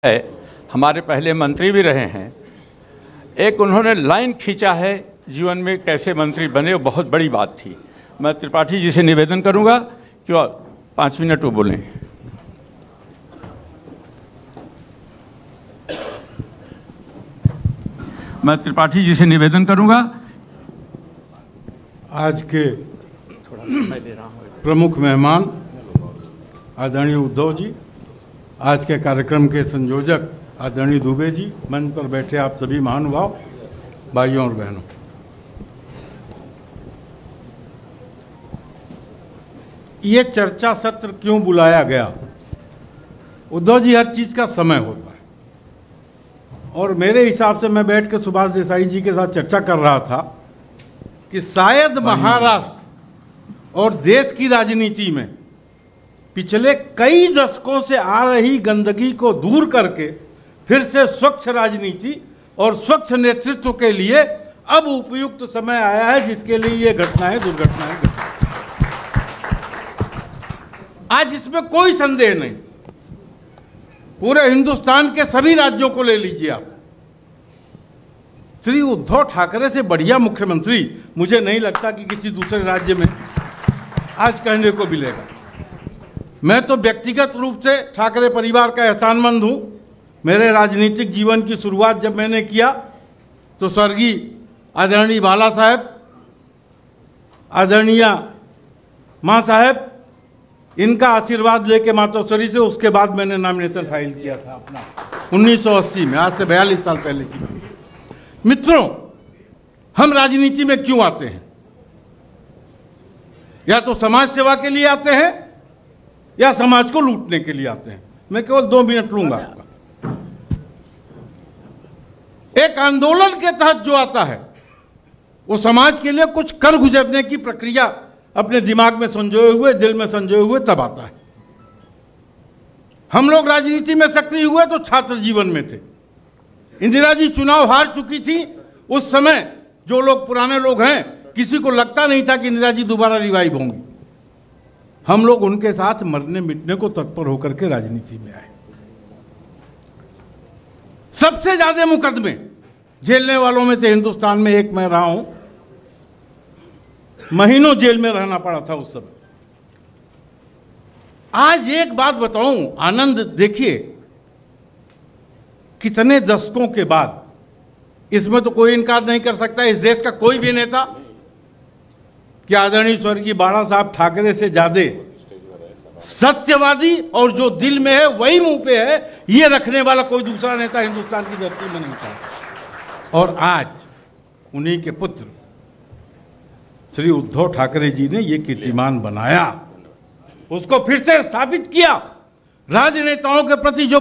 है, हमारे पहले मंत्री भी रहे हैं। एक उन्होंने लाइन खींचा है जीवन में कैसे मंत्री बने, वो बहुत बड़ी बात थी। मैं त्रिपाठी जी से निवेदन करूंगा कि वो 5 मिनट वो बोलें। मैं त्रिपाठी जी से निवेदन करूंगा। आज के प्रमुख मेहमान आदरणीय उद्धव जी, आज के कार्यक्रम के संयोजक आदरणीय दुबे जी, मंच पर बैठे आप सभी महानुभाव, भाइयों और बहनों, ये चर्चा सत्र क्यों बुलाया गया? उद्धव जी, हर चीज का समय होता है और मेरे हिसाब से मैं बैठ के सुभाष देसाई जी के साथ चर्चा कर रहा था कि शायद महाराष्ट्र और देश की राजनीति में पिछले कई दशकों से आ रही गंदगी को दूर करके फिर से स्वच्छ राजनीति और स्वच्छ नेतृत्व के लिए अब उपयुक्त समय आया है, जिसके लिए ये घटनाएं, दुर्घटनाएं घटी। आज इसमें कोई संदेह नहीं। पूरे हिंदुस्तान के सभी राज्यों को ले लीजिए आप, श्री उद्धव ठाकरे से बढ़िया मुख्यमंत्री मुझे नहीं लगता कि किसी दूसरे राज्य में आज कहने को मिलेगा। मैं तो व्यक्तिगत रूप से ठाकरे परिवार का एहसानमंद हूं। मेरे राजनीतिक जीवन की शुरुआत जब मैंने किया तो स्वर्गीय आदरणीय बाला साहब, आदरणीय मां साहब, इनका आशीर्वाद लेके मातोश्वरी से, उसके बाद मैंने नॉमिनेशन फाइल किया था अपना 1980 में, आज से 42 साल पहले की बात। मित्रों, हम राजनीति में क्यों आते हैं? या तो समाज सेवा के लिए आते हैं या समाज को लूटने के लिए आते हैं। मैं केवल 2 मिनट लूंगा आपका। एक आंदोलन के तहत जो आता है वो समाज के लिए कुछ कर गुजरने की प्रक्रिया अपने दिमाग में संजोए हुए, दिल में संजोए हुए तब आता है। हम लोग राजनीति में सक्रिय हुए तो छात्र जीवन में थे। इंदिरा जी चुनाव हार चुकी थी। उस समय जो लोग पुराने लोग हैं, किसी को लगता नहीं था कि इंदिरा जी दोबारा रिवाइव होंगी। हम लोग उनके साथ मरने मिटने को तत्पर होकर के राजनीति में आए। सबसे ज्यादा मुकदमे झेलने वालों में से हिंदुस्तान में एक मैं रहा हूं। महीनों जेल में रहना पड़ा था उस समय। आज एक बात बताऊं, आनंद देखिए, कितने दशकों के बाद, इसमें तो कोई इनकार नहीं कर सकता इस देश का कोई भी नेता कि आदरणीय स्वर्गीय बाला साहब ठाकरे से ज्यादा सत्यवादी और जो दिल में है वही मुंह पे है, ये रखने वाला कोई दूसरा नेता हिंदुस्तान की धरती में नहीं था। और आज उन्हीं के पुत्र श्री उद्धव ठाकरे जी ने ये कीर्तिमान बनाया, उसको फिर से स्थापित किया। राजनेताओं के प्रति जो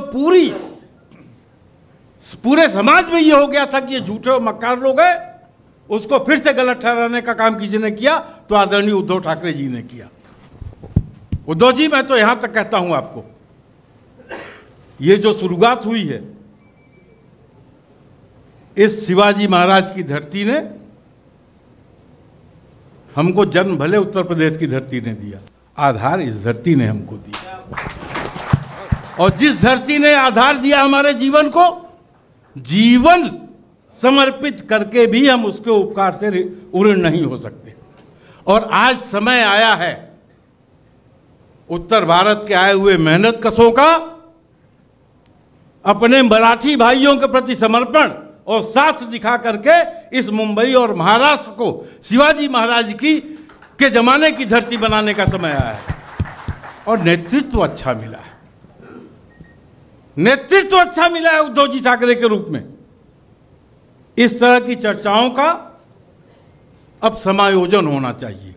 पूरे समाज में ये हो गया था कि ये झूठे और मक्कार लोग हैं, उसको फिर से गलत ठहराने का काम किसी ने किया तो आदरणीय उद्धव ठाकरे जी ने किया। उद्धव जी, मैं तो यहां तक कहता हूं आपको, ये जो शुरुआत हुई है इस शिवाजी महाराज की धरती ने हमको जन्म भले उत्तर प्रदेश की धरती ने दिया, आधार इस धरती ने हमको दिया। और जिस धरती ने आधार दिया हमारे जीवन को, जीवन समर्पित करके भी हम उसके उपकार से ऋणी नहीं हो सकते। और आज समय आया है उत्तर भारत के आए हुए मेहनत कशों का अपने मराठी भाइयों के प्रति समर्पण और साथ दिखा करके इस मुंबई और महाराष्ट्र को शिवाजी महाराज के जमाने की धरती बनाने का समय आया है। और नेतृत्व अच्छा मिला है, नेतृत्व अच्छा मिला है उद्धव जी ठाकरे के रूप में। इस तरह की चर्चाओं का अब समायोजन होना चाहिए।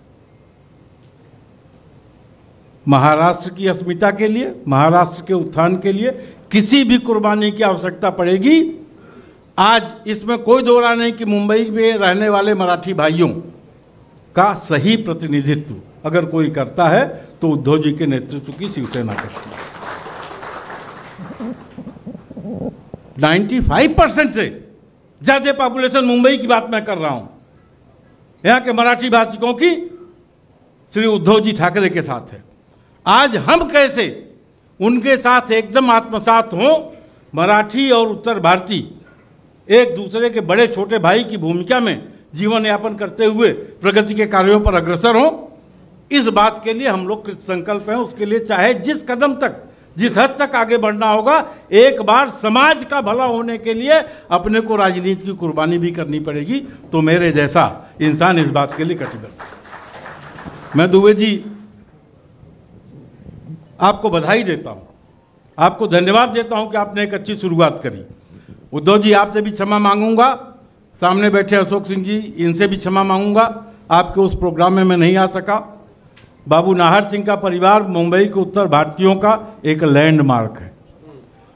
महाराष्ट्र की अस्मिता के लिए, महाराष्ट्र के उत्थान के लिए किसी भी कुर्बानी की आवश्यकता पड़ेगी। आज इसमें कोई दो राय नहीं कि मुंबई में रहने वाले मराठी भाइयों का सही प्रतिनिधित्व अगर कोई करता है तो उद्धव जी के नेतृत्व की शिवसेना करती है। 95% से ज्यादा पॉपुलेशन मुंबई की बात मैं कर रहा हूं, यहां के मराठी भाषिकों की श्री उद्धव जी ठाकरे के साथ है। आज हम कैसे उनके साथ एकदम आत्मसात हों मराठी और उत्तर भारतीय एक दूसरे के बड़े छोटे भाई की भूमिका में जीवन यापन करते हुए प्रगति के कार्यों पर अग्रसर हों, इस बात के लिए हम लोग कृत संकल्प हैं। उसके लिए चाहे जिस कदम तक, जिस हद तक आगे बढ़ना होगा, एक बार समाज का भला होने के लिए अपने को राजनीति की कुर्बानी भी करनी पड़ेगी। तो मेरे जैसा इंसान इस बात के लिए कटिबद्ध। मैं दुबे जी आपको बधाई देता हूं, आपको धन्यवाद देता हूं कि आपने एक अच्छी शुरुआत करी। उद्धव जी, आपसे भी क्षमा मांगूंगा, सामने बैठे अशोक सिंह जी, इनसे भी क्षमा मांगूंगा, आपके उस प्रोग्राम में मैं नहीं आ सका। बाबू नाहर सिंह का परिवार मुंबई के उत्तर भारतीयों का एक लैंडमार्क है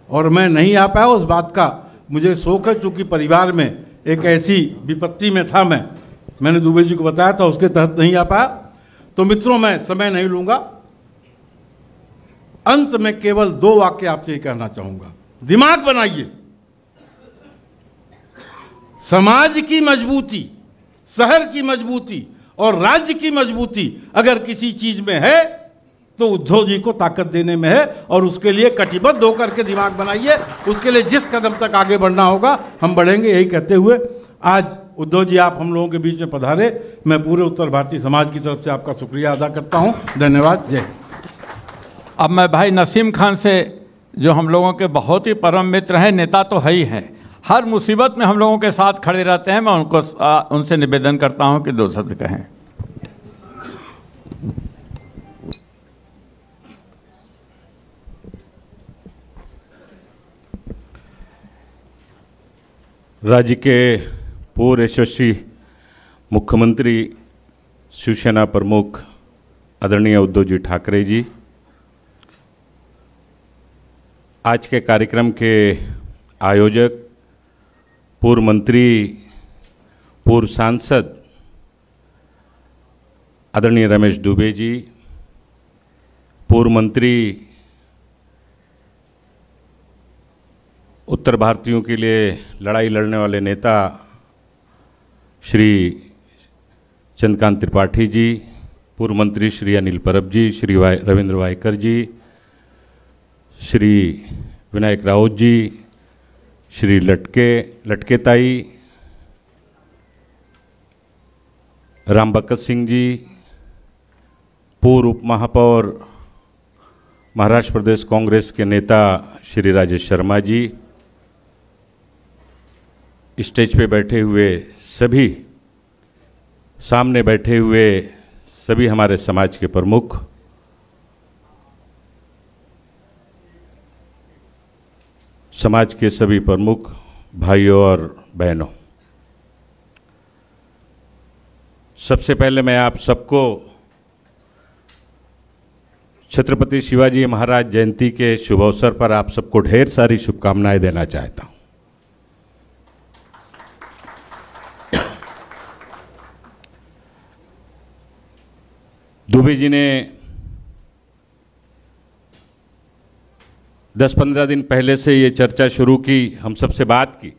और मैं नहीं आ पाया। उस बात का मुझे शोक है, चूंकि परिवार में एक ऐसी विपत्ति में था, मैंने दुबे जी को बताया था, उसके तहत नहीं आ पाया। तो मित्रों, मैं समय नहीं लूंगा, अंत में केवल 2 वाक्य आपसे कहना चाहूंगा। दिमाग बनाइए, समाज की मजबूती, शहर की मजबूती और राज्य की मजबूती अगर किसी चीज में है तो उद्धव जी को ताकत देने में है, और उसके लिए कटिबद्ध होकर के दिमाग बनाइए। उसके लिए जिस कदम तक आगे बढ़ना होगा हम बढ़ेंगे। यही कहते हुए आज उद्धव जी आप हम लोगों के बीच में पधारे, मैं पूरे उत्तर भारतीय समाज की तरफ से आपका शुक्रिया अदा करता हूं। धन्यवाद। जय। अब मैं भाई नसीम खान से, जो हम लोगों के बहुत ही परम मित्र हैं, नेता तो है ही हैं, हर मुसीबत में हम लोगों के साथ खड़े रहते हैं, मैं उनसे निवेदन करता हूं कि 2 शब्द कहें। राज्य के पूर्व यशस्वी मुख्यमंत्री, शिवसेना प्रमुख आदरणीय उद्धव जी ठाकरे जी, आज के कार्यक्रम के आयोजक, पूर्व मंत्री, पूर्व सांसद आदरणीय रमेश दुबे जी, पूर्व मंत्री, उत्तर भारतीयों के लिए लड़ाई लड़ने वाले नेता श्री चंद्रकांत त्रिपाठी जी, पूर्व मंत्री श्री अनिल परब जी, श्री रविंद्र वायकर जी, श्री विनायक राउत जी, श्री लटकेताई, राम बकत सिंह जी, पूर्व उप महापौर महाराष्ट्र प्रदेश कांग्रेस के नेता श्री राजेश शर्मा जी, स्टेज पे बैठे हुए सभी, सामने बैठे हुए सभी हमारे समाज के प्रमुख, समाज के सभी प्रमुख भाइयों और बहनों, सबसे पहले मैं आप सबको छत्रपति शिवाजी महाराज जयंती के शुभ अवसर पर आप सबको ढेर सारी शुभकामनाएं देना चाहता हूं। दुबे जी ने 10-15 दिन पहले से ये चर्चा शुरू की, हम सबसे बात की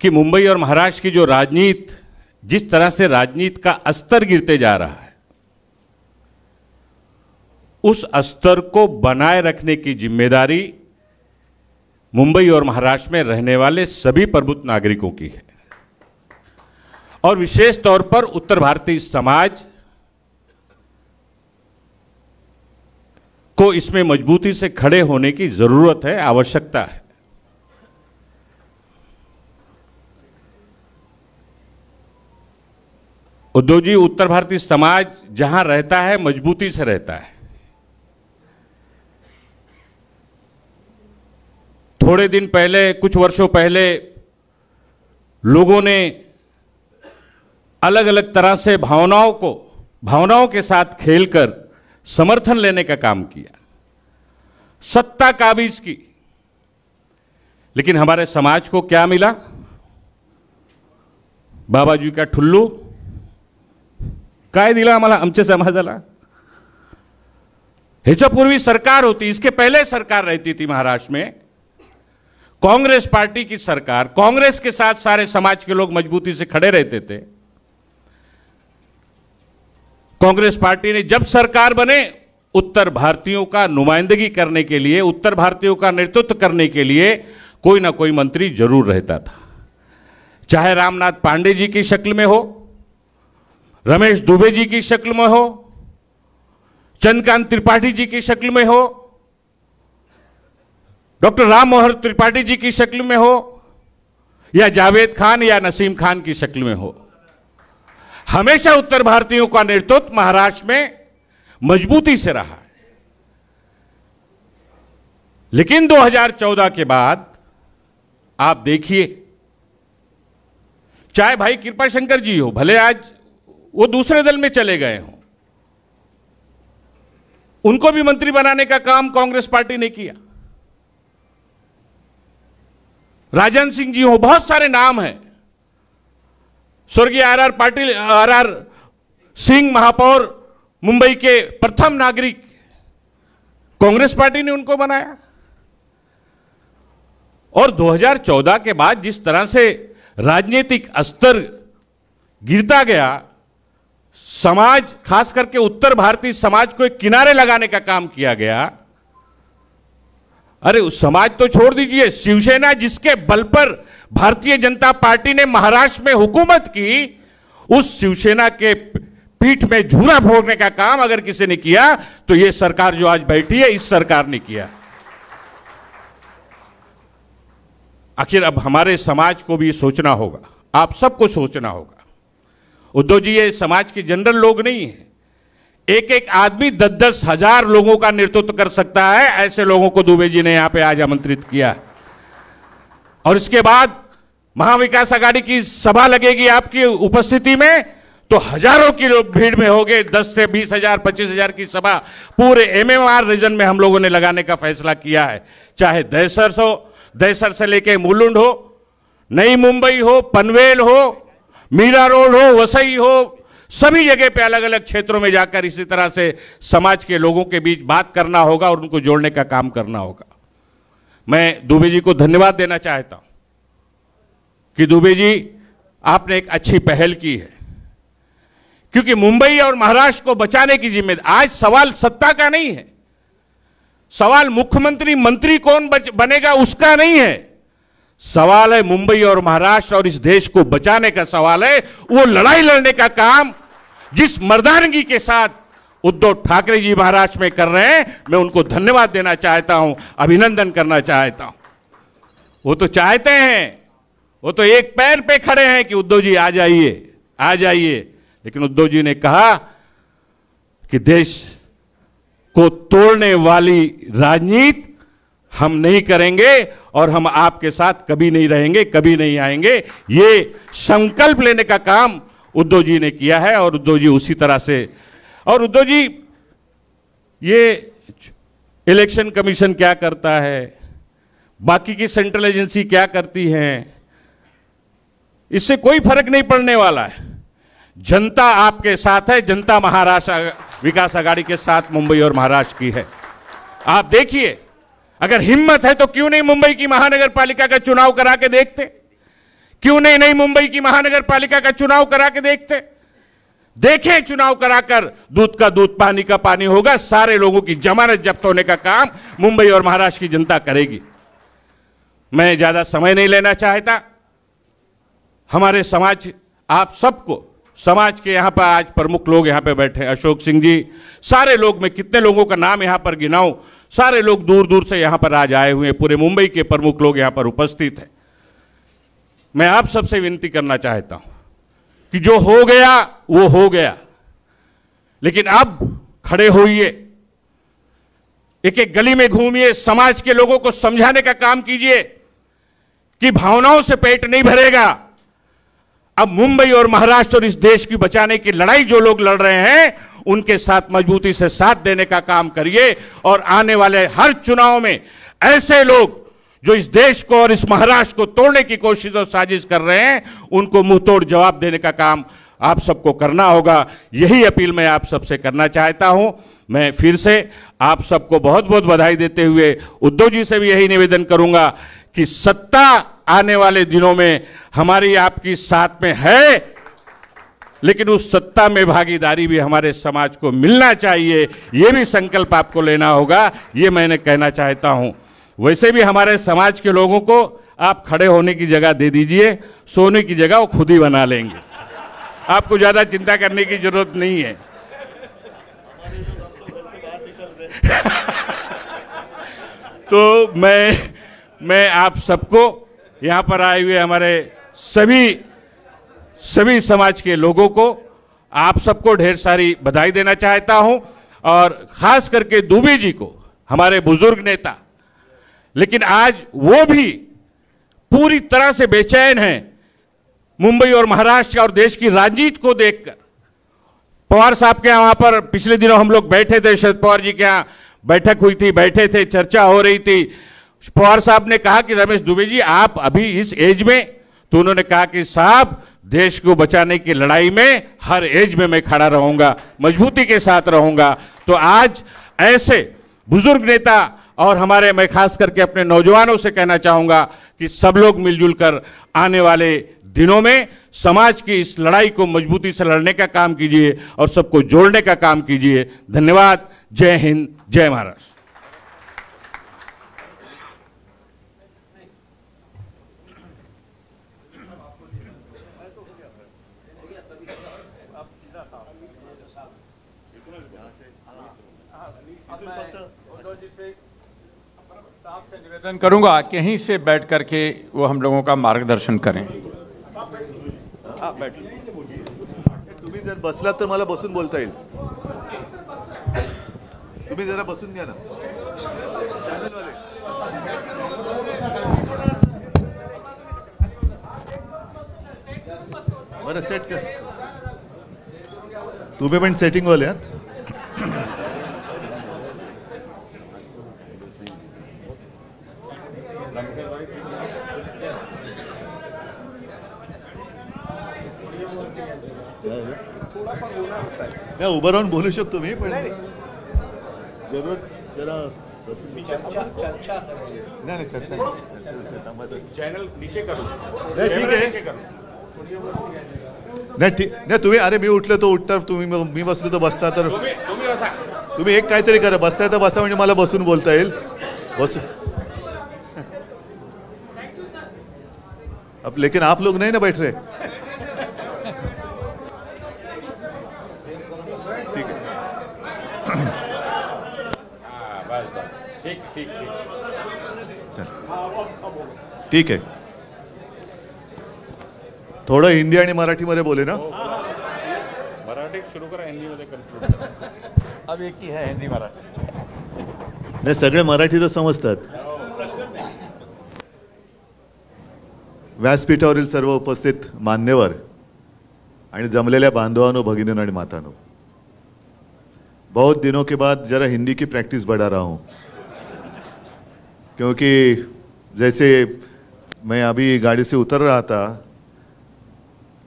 कि मुंबई और महाराष्ट्र की जो राजनीति, जिस तरह से राजनीति का स्तर गिरते जा रहा है, उस स्तर को बनाए रखने की जिम्मेदारी मुंबई और महाराष्ट्र में रहने वाले सभी प्रबुद्ध नागरिकों की है, और विशेष तौर पर उत्तर भारतीय समाज को इसमें मजबूती से खड़े होने की जरूरत है, आवश्यकता है। उद्धव जी, उत्तर भारतीय समाज जहां रहता है मजबूती से रहता है। थोड़े दिन पहले, कुछ वर्षों पहले, लोगों ने अलग अलग तरह से भावनाओं के साथ खेलकर समर्थन लेने का काम किया, सत्ता काबिज की, लेकिन हमारे समाज को क्या मिला? बाबाजी का ठुल्लू काय दिला आम्हाला, आमच्या समाजाला? ह्याच्या पूर्वी सरकार होती, इसके पहले सरकार रहती थी महाराष्ट्र में, कांग्रेस पार्टी की सरकार, कांग्रेस के साथ सारे समाज के लोग मजबूती से खड़े रहते थे। कांग्रेस पार्टी ने जब सरकार बने उत्तर भारतीयों का नुमाइंदगी करने के लिए, उत्तर भारतीयों का नेतृत्व करने के लिए कोई ना कोई मंत्री जरूर रहता था। चाहे रामनाथ पांडे जी की शक्ल में हो, रमेश दुबे जी की शक्ल में हो, चंद्रकांत त्रिपाठी जी की शक्ल में हो, डॉक्टर राम मनोहर त्रिपाठी जी की शक्ल में हो, या जावेद खान या नसीम खान की शक्ल में हो। हमेशा उत्तर भारतीयों का नेतृत्व महाराष्ट्र में मजबूती से रहा है। लेकिन 2014 के बाद आप देखिए, चाहे भाई कृपा शंकर जी हो, भले आज वो दूसरे दल में चले गए हों, उनको भी मंत्री बनाने का काम कांग्रेस पार्टी ने किया। राजन सिंह जी हो, बहुत सारे नाम हैं। स्वर्गीय आर सिंह महापौर, मुंबई के प्रथम नागरिक, कांग्रेस पार्टी ने उनको बनाया। और 2014 के बाद जिस तरह से राजनीतिक स्तर गिरता गया, समाज, खास करके उत्तर भारतीय समाज को एक किनारे लगाने का काम किया गया। अरे उस समाज तो छोड़ दीजिए, शिवसेना जिसके बल पर भारतीय जनता पार्टी ने महाराष्ट्र में हुकूमत की, उस शिवसेना के पीठ में झूला फोड़ने का काम अगर किसी ने किया तो यह सरकार जो आज बैठी है, इस सरकार ने किया। आखिर अब हमारे समाज को भी सोचना होगा, आप सबको सोचना होगा। उद्धव जी ये समाज के जनरल लोग नहीं है। एक एक आदमी 10-10 हजार लोगों का नेतृत्व कर सकता है। ऐसे लोगों को दुबे जी ने यहां पे आज आमंत्रित किया। और इसके बाद महाविकास अघाड़ी की सभा लगेगी आपकी उपस्थिति में, तो हजारों की भीड़ में होंगे। 10 से 20 हजार, 25 हजार की सभा पूरे MMR रीजन में हम लोगों ने लगाने का फैसला किया है। चाहे दहसर हो, दहसर से लेके मुलुंड हो, नई मुंबई हो, पनवेल हो, मीरा रोड हो, वसई हो, सभी जगह पे अलग अलग क्षेत्रों में जाकर इसी तरह से समाज के लोगों के बीच बात करना होगा और उनको जोड़ने का काम करना होगा। मैं दुबे जी को धन्यवाद देना चाहता हूं कि दुबे जी आपने एक अच्छी पहल की है, क्योंकि मुंबई और महाराष्ट्र को बचाने की जिम्मेदारी, आज सवाल सत्ता का नहीं है, सवाल मुख्यमंत्री मंत्री कौन बनेगा उसका नहीं है, सवाल है मुंबई और महाराष्ट्र और इस देश को बचाने का सवाल है। वो लड़ाई लड़ने का काम जिस मर्दानगी के साथ उद्धव ठाकरे जी महाराष्ट्र में कर रहे हैं, मैं उनको धन्यवाद देना चाहता हूं, अभिनंदन करना चाहता हूं। वो तो चाहते हैं, वो तो एक पैर पे खड़े हैं कि उद्धव जी आ जाइए, आ जाइए, लेकिन उद्धव जी ने कहा कि देश को तोड़ने वाली राजनीति हम नहीं करेंगे और हम आपके साथ कभी नहीं रहेंगे, कभी नहीं आएंगे। ये संकल्प लेने का काम उद्धव जी ने किया है और उद्धव जी उसी तरह से, और उद्धव जी ये इलेक्शन कमीशन क्या करता है, बाकी की सेंट्रल एजेंसी क्या करती हैं, इससे कोई फर्क नहीं पड़ने वाला है। जनता आपके साथ है, जनता महाराष्ट्र विकास अघाड़ी के साथ मुंबई और महाराष्ट्र की है। आप देखिए, अगर हिम्मत है तो क्यों नहीं मुंबई की महानगर पालिका का चुनाव करा के देखते, क्यों नहीं मुंबई की महानगर पालिका का चुनाव करा के देखते। देखें, चुनाव कराकर दूध का दूध, पानी का पानी होगा, सारे लोगों की जमानत जब्त होने का काम मुंबई और महाराष्ट्र की जनता करेगी। मैं ज्यादा समय नहीं लेना चाहता। हमारे समाज, आप सबको, समाज के यहां पर आज प्रमुख लोग यहां पे बैठे हैं, अशोक सिंह जी, सारे लोग, मैं कितने लोगों का नाम यहां पर गिनाऊं, सारे लोग दूर दूर से यहां पर आज आए हुए हैं, पूरे मुंबई के प्रमुख लोग यहां पर उपस्थित हैं। मैं आप सबसे विनती करना चाहता हूं कि जो हो गया वो हो गया, लेकिन अब खड़े होइए, एक एक गली में घूमिए, समाज के लोगों को समझाने का काम कीजिए कि भावनाओं से पेट नहीं भरेगा। अब मुंबई और महाराष्ट्र और इस देश की बचाने की लड़ाई जो लोग लड़ रहे हैं, उनके साथ मजबूती से साथ देने का काम करिए। और आने वाले हर चुनाव में ऐसे लोग जो इस देश को और इस महाराष्ट्र को तोड़ने की कोशिश और साजिश कर रहे हैं, उनको मुंह तोड़ जवाब देने का काम आप सबको करना होगा। यही अपील मैं आप सबसे करना चाहता हूं। मैं फिर से आप सबको बहुत बहुत बधाई देते हुए उद्धव जी से भी यही निवेदन करूंगा कि सत्ता आने वाले दिनों में हमारी आपकी साथ में है, लेकिन उस सत्ता में भागीदारी भी हमारे समाज को मिलना चाहिए, ये भी संकल्प आपको लेना होगा, ये मैंने कहना चाहता हूं। वैसे भी हमारे समाज के लोगों को आप खड़े होने की जगह दे दीजिए, सोने की जगह वो खुद ही बना लेंगे, आपको ज्यादा चिंता करने की जरूरत नहीं है। तो मैं आप सबको यहाँ पर आए हुए हमारे सभी समाज के लोगों को, आप सबको ढेर सारी बधाई देना चाहता हूं, और खास करके दुबे जी को, हमारे बुजुर्ग नेता, लेकिन आज वो भी पूरी तरह से बेचैन हैं मुंबई और महाराष्ट्र और देश की राजनीति को देखकर। पवार साहब के यहाँ वहां पर पिछले दिनों हम लोग बैठे थे, शरद पवार जी के यहाँ बैठक हुई थी, बैठे थे, चर्चा हो रही थी। पवार साहब ने कहा कि रमेश दुबे जी आप अभी इस एज में, तो उन्होंने कहा कि साहब देश को बचाने की लड़ाई में हर एज में मैं खड़ा रहूंगा, मजबूती के साथ रहूंगा। तो आज ऐसे बुजुर्ग नेता और हमारे, मैं खास करके अपने नौजवानों से कहना चाहूंगा कि सब लोग मिलजुल कर आने वाले दिनों में समाज की इस लड़ाई को मजबूती से लड़ने का काम कीजिए और सबको जोड़ने का काम कीजिए। धन्यवाद। जय हिंद, जय महाराष्ट्र। आपसे निवेदन करूंगा कि यहीं से बैठ करके वो हम लोगों का मार्गदर्शन करें। तुम्ही जर बसलात तर मला बसून बोलता येईल। तुम्ही जरा बसून घ्या ना चॅनलवाले। बरं सेट कर, तुम्ही पण सेटिंग वाले आहात। मैं उभं राहून बोलू शकतो मी, पण जरूर जरा चर्चा नाही चैनल नीचे करो, ठीक आहे नाही ठीक नाही। तुम्ही अरे मी उठलो तो उठता, तुम्ही मी बसलो तो बसता, तर तुम्ही एक काहीतरी करा, बसताय तर बसा, म्हणजे मला बसून बोलता येईल। बस अब लेकिन आप लोग नहीं ना बैठ रहे। ठीक है, ठीक चल ठीक आहे। थोडं हिंदी आणि मराठीमध्ये बोले ना। मराठी सुरू करा, हिंदीमध्ये कंक्लूड। अब एक ही है हिंदी मराठी। नाही सगळे मराठी तर समजतात। व्यासपीठावरील सर्व उपस्थित मान्यवर आणि जमलेल्या बांधवांनो, भगिनींनो आणि मातांनो, बहुत दिनों के बाद जरा हिंदी की प्रैक्टिस बढ़ा रहा हूँ, क्योंकि जैसे मैं अभी गाड़ी से उतर रहा था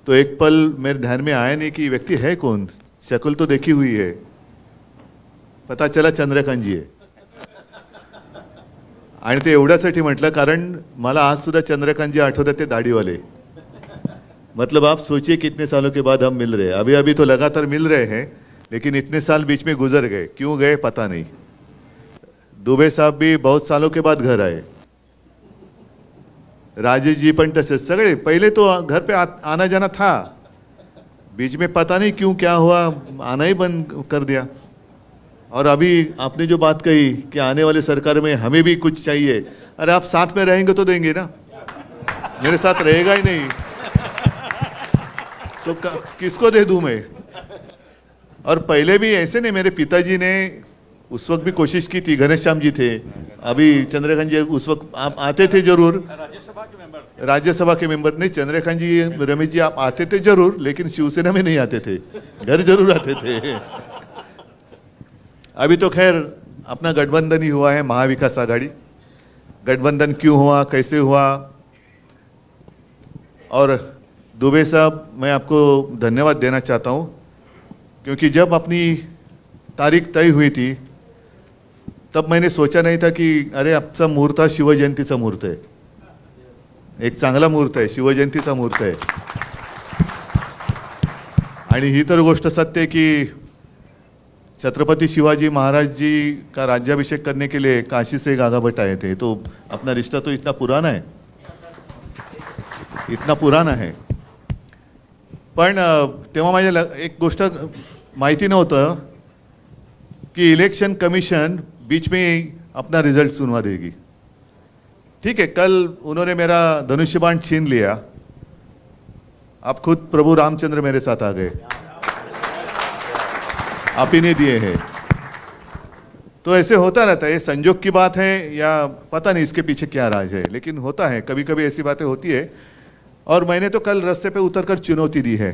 तो एक पल मेरे ध्यान में आया नहीं कि व्यक्ति है कौन। शक्ल तो देखी हुई है, पता चला चंद्रकांत जी है। आणि ते एवढ्यासाठी म्हटलं कारण मला आज सुद्धा चंद्रकांत जी आठवतात, ते दाढ़ीवाले। मतलब आप सोचिए कितने सालों के बाद हम मिल रहे हैं। अभी अभी तो लगातार मिल रहे हैं, लेकिन इतने साल बीच में गुजर गए, क्यों गए पता नहीं। दुबे साहब भी बहुत सालों के बाद घर आए, राजेश जी पण तसे सगळे। पहले तो घर पे आना जाना था, बीच में पता नहीं क्यों क्या हुआ, आना ही बंद कर दिया। और अभी आपने जो बात कही कि आने वाले सरकार में हमें भी कुछ चाहिए, अरे आप साथ में रहेंगे तो देंगे ना, मेरे साथ रहेगा ही नहीं तो किसको दे दूं मैं। और पहले भी ऐसे नहीं, मेरे पिताजी ने उस वक्त भी कोशिश की थी, घनश्याम जी थे, अभी चंद्रकांत जी उस वक्त आप आते थे जरूर, राज्यसभा के मेंबर नहीं, चंद्रकांत जी रमेश जी आप आते थे जरूर, लेकिन शिवसेना में नहीं आते थे, घर जरूर आते थे। अभी तो खैर अपना गठबंधन ही हुआ है, महाविकास आघाड़ी। गठबंधन क्यों हुआ, कैसे हुआ, और दुबे साहब मैं आपको धन्यवाद देना चाहता हूँ, क्योंकि जब अपनी तारीख तय हुई थी तब मैंने सोचा नहीं था कि अरे आजचा मुहूर्त हा शिवजयंतीचा मुहूर्त है, एक चांगला मुहूर्त है, शिवजयंतीचा मुहूर्त है। आणि ही तर गोष्ट सत्य है कि छत्रपति शिवाजी महाराज जी का राज्याभिषेक करने के लिए काशी से गागाभट्ट आए थे, तो अपना रिश्ता तो इतना पुराना है, इतना पुराना है. पण तेव्हा माझ्या एक गोष्ट माहिती नव्हतं कि इलेक्शन कमीशन बीच में ही अपना रिजल्ट सुनवा देगी. ठीक है, कल उन्होंने मेरा धनुष्य बाण छीन लिया, अब खुद प्रभु रामचंद्र मेरे साथ आ गए, आप ही ने दिए हैं. तो ऐसे होता रहता है, ये संजोग की बात है या पता नहीं इसके पीछे क्या राज है, लेकिन होता है, कभी कभी ऐसी बातें होती है. और मैंने तो कल रास्ते पे उतरकर चुनौती दी है,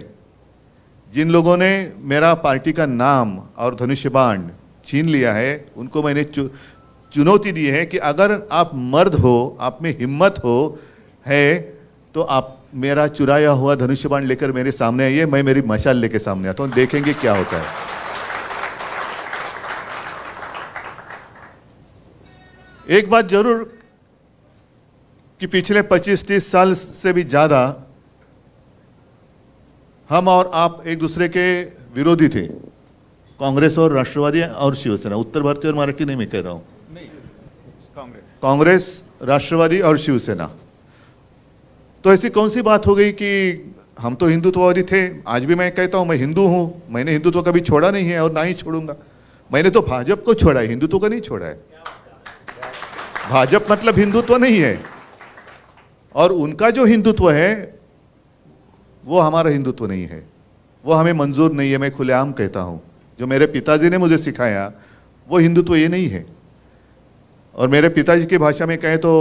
जिन लोगों ने मेरा पार्टी का नाम और धनुष्य बाण छीन लिया है उनको मैंने चुनौती दी है कि अगर आप मर्द हो, आप में हिम्मत हो है, तो आप मेरा चुराया हुआ धनुष्य बाण लेकर मेरे सामने आइए, मैं मेरी मशाल लेके सामने आता हूं, देखेंगे क्या होता है. एक बात जरूर कि पिछले 25-30 साल से भी ज्यादा हम और आप एक दूसरे के विरोधी थे, कांग्रेस और राष्ट्रवादी और शिवसेना. उत्तर भारतीय और मराठी नहीं मैं कह रहा हूं, कांग्रेस, राष्ट्रवादी और शिवसेना. तो ऐसी कौन सी बात हो गई कि हम तो हिंदुत्ववादी थे. आज भी मैं कहता हूं मैं हिंदू हूं, मैंने हिंदुत्व कभी छोड़ा नहीं है और ना ही छोड़ूंगा. मैंने तो भाजपा को छोड़ा है, हिंदुत्व को नहीं छोड़ा है. भाजपा मतलब हिंदुत्व नहीं है, और उनका जो हिंदुत्व है वो हमारा हिंदुत्व नहीं है, वो हमें मंजूर नहीं है. मैं खुलेआम कहता हूं, जो मेरे पिताजी ने मुझे सिखाया वो हिंदुत्व ये नहीं है. और मेरे पिताजी की भाषा में कहें तो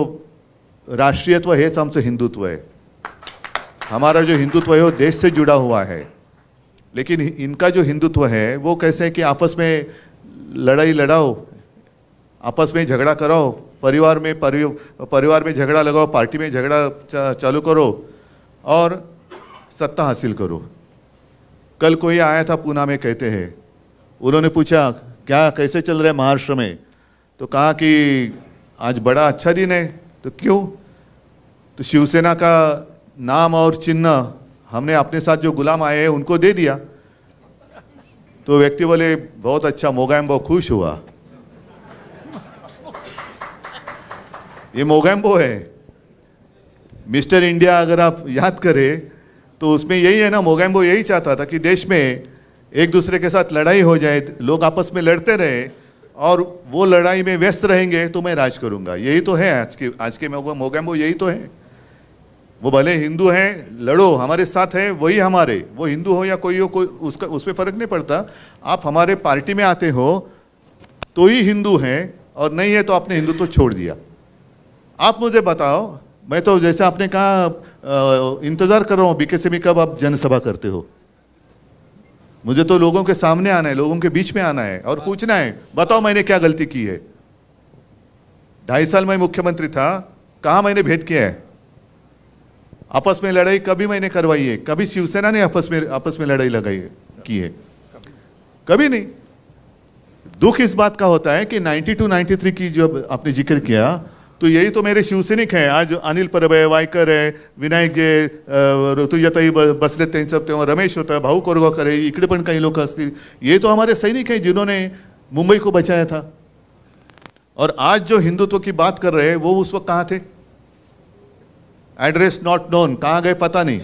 राष्ट्रीयत्व है आमचं हिंदुत्व है. हमारा जो हिंदुत्व है वो देश से जुड़ा हुआ है. लेकिन इनका जो हिंदुत्व है वो कैसे है कि आपस में लड़ाई लड़ाओ, आपस में झगड़ा कराओ, परिवार में झगड़ा लगाओ, पार्टी में झगड़ा चालू करो और सत्ता हासिल करो. कल कोई आया था पूना में, कहते हैं, उन्होंने पूछा क्या कैसे चल रहा है महाराष्ट्र में, तो कहा कि आज बड़ा अच्छा दिन है. तो क्यों? तो शिवसेना का नाम और चिन्ह हमने अपने साथ जो गुलाम आए हैं उनको दे दिया. तो व्यक्ति बोले बहुत अच्छा, मोगैम्बो खुश हुआ. ये मोगैम्बो है. मिस्टर इंडिया अगर आप याद करें तो उसमें यही है ना, मोगैम्बो यही चाहता था कि देश में एक दूसरे के साथ लड़ाई हो जाए, लोग आपस में लड़ते रहे और वो लड़ाई में व्यस्त रहेंगे तो मैं राज करूंगा. यही तो है आज के मोगैम्बो, यही तो है. वो भले हिंदू हैं, लड़ो, हमारे साथ है, वही हमारे, वो हिंदू हो या कोई हो, कोई उसका उसमें फर्क नहीं पड़ता. आप हमारे पार्टी में आते हो तो ही हिंदू हैं, और नहीं है तो आपने हिंदुत्व छोड़ दिया. आप मुझे बताओ, मैं तो जैसे आपने कहा इंतजार कर रहा हूं बीकेसी में कब आप जनसभा करते हो. मुझे तो लोगों के सामने आना है, लोगों के बीच में आना है और पूछना है बताओ मैंने क्या गलती की है. 2.5 साल मैं मुख्यमंत्री था, कहां मैंने भेद किया है? आपस में लड़ाई कभी मैंने करवाई है? कभी शिवसेना ने आपस में लड़ाई लगाई है, की है? कभी नहीं. दुख इस बात का होता है कि 92-93 की जो आपने जिक्र किया, तो यही तो मेरे शिवसैनिक हैं. आज अनिल परब आहे, वायकर आहे, विनायक जे ऋतुजाताई बसले त्यांचं, तेव्हा रमेश होता, भाऊ कोरगावकर आहे, इकडे पण काही लोक असतील. ये तो हमारे सैनिक हैं जिन्होंने मुंबई को बचाया था. और आज जो हिंदुत्व की बात कर रहे हैं वो उस वक्त कहाँ थे? एड्रेस नॉट नोन, कहाँ गए पता नहीं.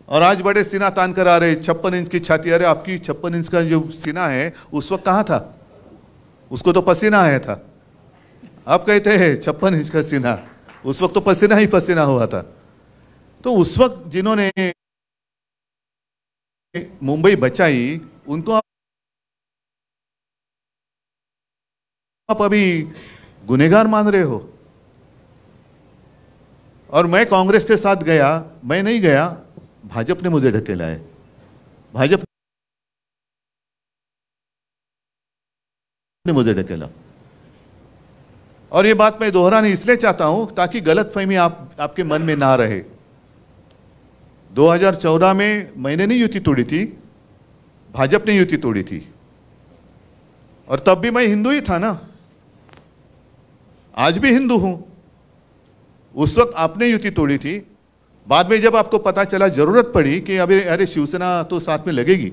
और आज बड़े सीना तान कर आ रहे, 56 इंच की छाती. अरे आपकी 56 इंच का जो सीना है उस वक्त कहाँ था? उसको तो पसीना आया था. आप कहते हैं 56 इंच का सीना, उस वक्त तो पसीना ही पसीना हुआ था. तो उस वक्त जिन्होंने मुंबई बचाई उनको आप अभी गुनहगार मान रहे हो. और मैं कांग्रेस के साथ गया, मैं नहीं गया, भाजपा ने मुझे ढकेला है. भाजपा ने मुझे ढकेला. और ये बात मैं दोहराना इसलिए चाहता हूं ताकि गलतफहमी आपके मन में ना रहे. 2014 में मैंने नहीं युति तोड़ी थी, भाजपा ने युति तोड़ी थी. और तब भी मैं हिंदू ही था ना, आज भी हिंदू हूं. उस वक्त आपने युति तोड़ी थी, बाद में जब आपको पता चला, जरूरत पड़ी कि अरे शिवसेना तो साथ में लगेगी,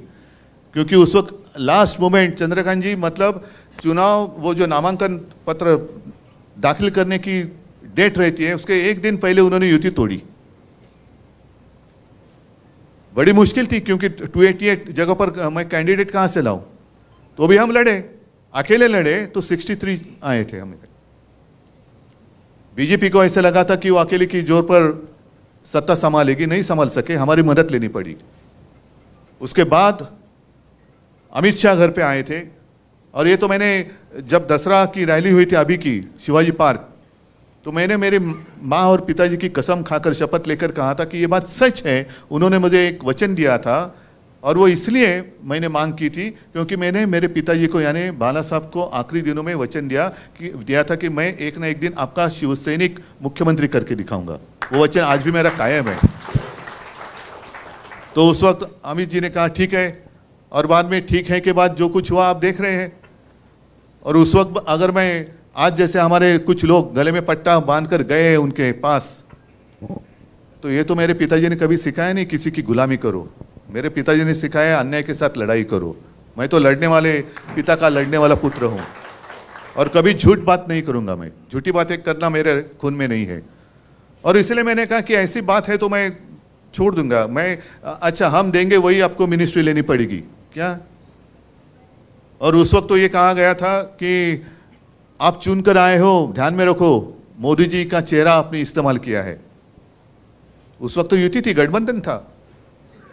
क्योंकि उस वक्त लास्ट मोमेंट चंद्रकांत जी, मतलब चुनाव, वो जो नामांकन पत्र दाखिल करने की डेट रहती है उसके एक दिन पहले उन्होंने युति तोड़ी। बड़ी मुश्किल थी, क्योंकि 288 जगह पर मैं कैंडिडेट कहां से लाऊं, तो भी हम लड़े, अकेले लड़े तो 63 आए थे हमें। बीजेपी को ऐसा लगा था कि वो अकेले की जोर पर सत्ता संभालेगी, नहीं संभाल सके, हमारी मदद लेनी पड़ी। उसके बाद अमित शाह घर पे आए थे, और ये तो मैंने जब दसरा की रैली हुई थी अभी की शिवाजी पार्क, तो मैंने मेरे माँ और पिताजी की कसम खाकर शपथ लेकर कहा था कि ये बात सच है। उन्होंने मुझे एक वचन दिया था, और वो इसलिए मैंने मांग की थी क्योंकि मैंने मेरे पिताजी को यानी बाला साहब को आखिरी दिनों में वचन दिया था कि मैं एक ना एक दिन आपका शिवसैनिक मुख्यमंत्री करके दिखाऊंगा। वो वचन आज भी मेरा कायम है। तो उस वक्त अमित जी ने कहा ठीक है, और बाद में ठीक है के बाद जो कुछ हुआ आप देख रहे हैं। और उस वक्त अगर मैं आज जैसे हमारे कुछ लोग गले में पट्टा बांधकर गए उनके पास, तो ये तो मेरे पिताजी ने कभी सिखाया नहीं किसी की गुलामी करो। मेरे पिताजी ने सिखाया अन्याय के साथ लड़ाई करो। मैं तो लड़ने वाले पिता का लड़ने वाला पुत्र हूँ, और कभी झूठ बात नहीं करूँगा। मैं झूठी बातें करना मेरे खून में नहीं है, और इसलिए मैंने कहा कि ऐसी बात है तो मैं छोड़ दूंगा। मैं अच्छा हम देंगे वही आपको मिनिस्ट्री लेनी पड़ेगी क्या? और उस वक्त तो ये कहा गया था कि आप चुनकर आए हो, ध्यान में रखो मोदी जी का चेहरा आपने इस्तेमाल किया है। उस वक्त तो युति थी, गठबंधन था।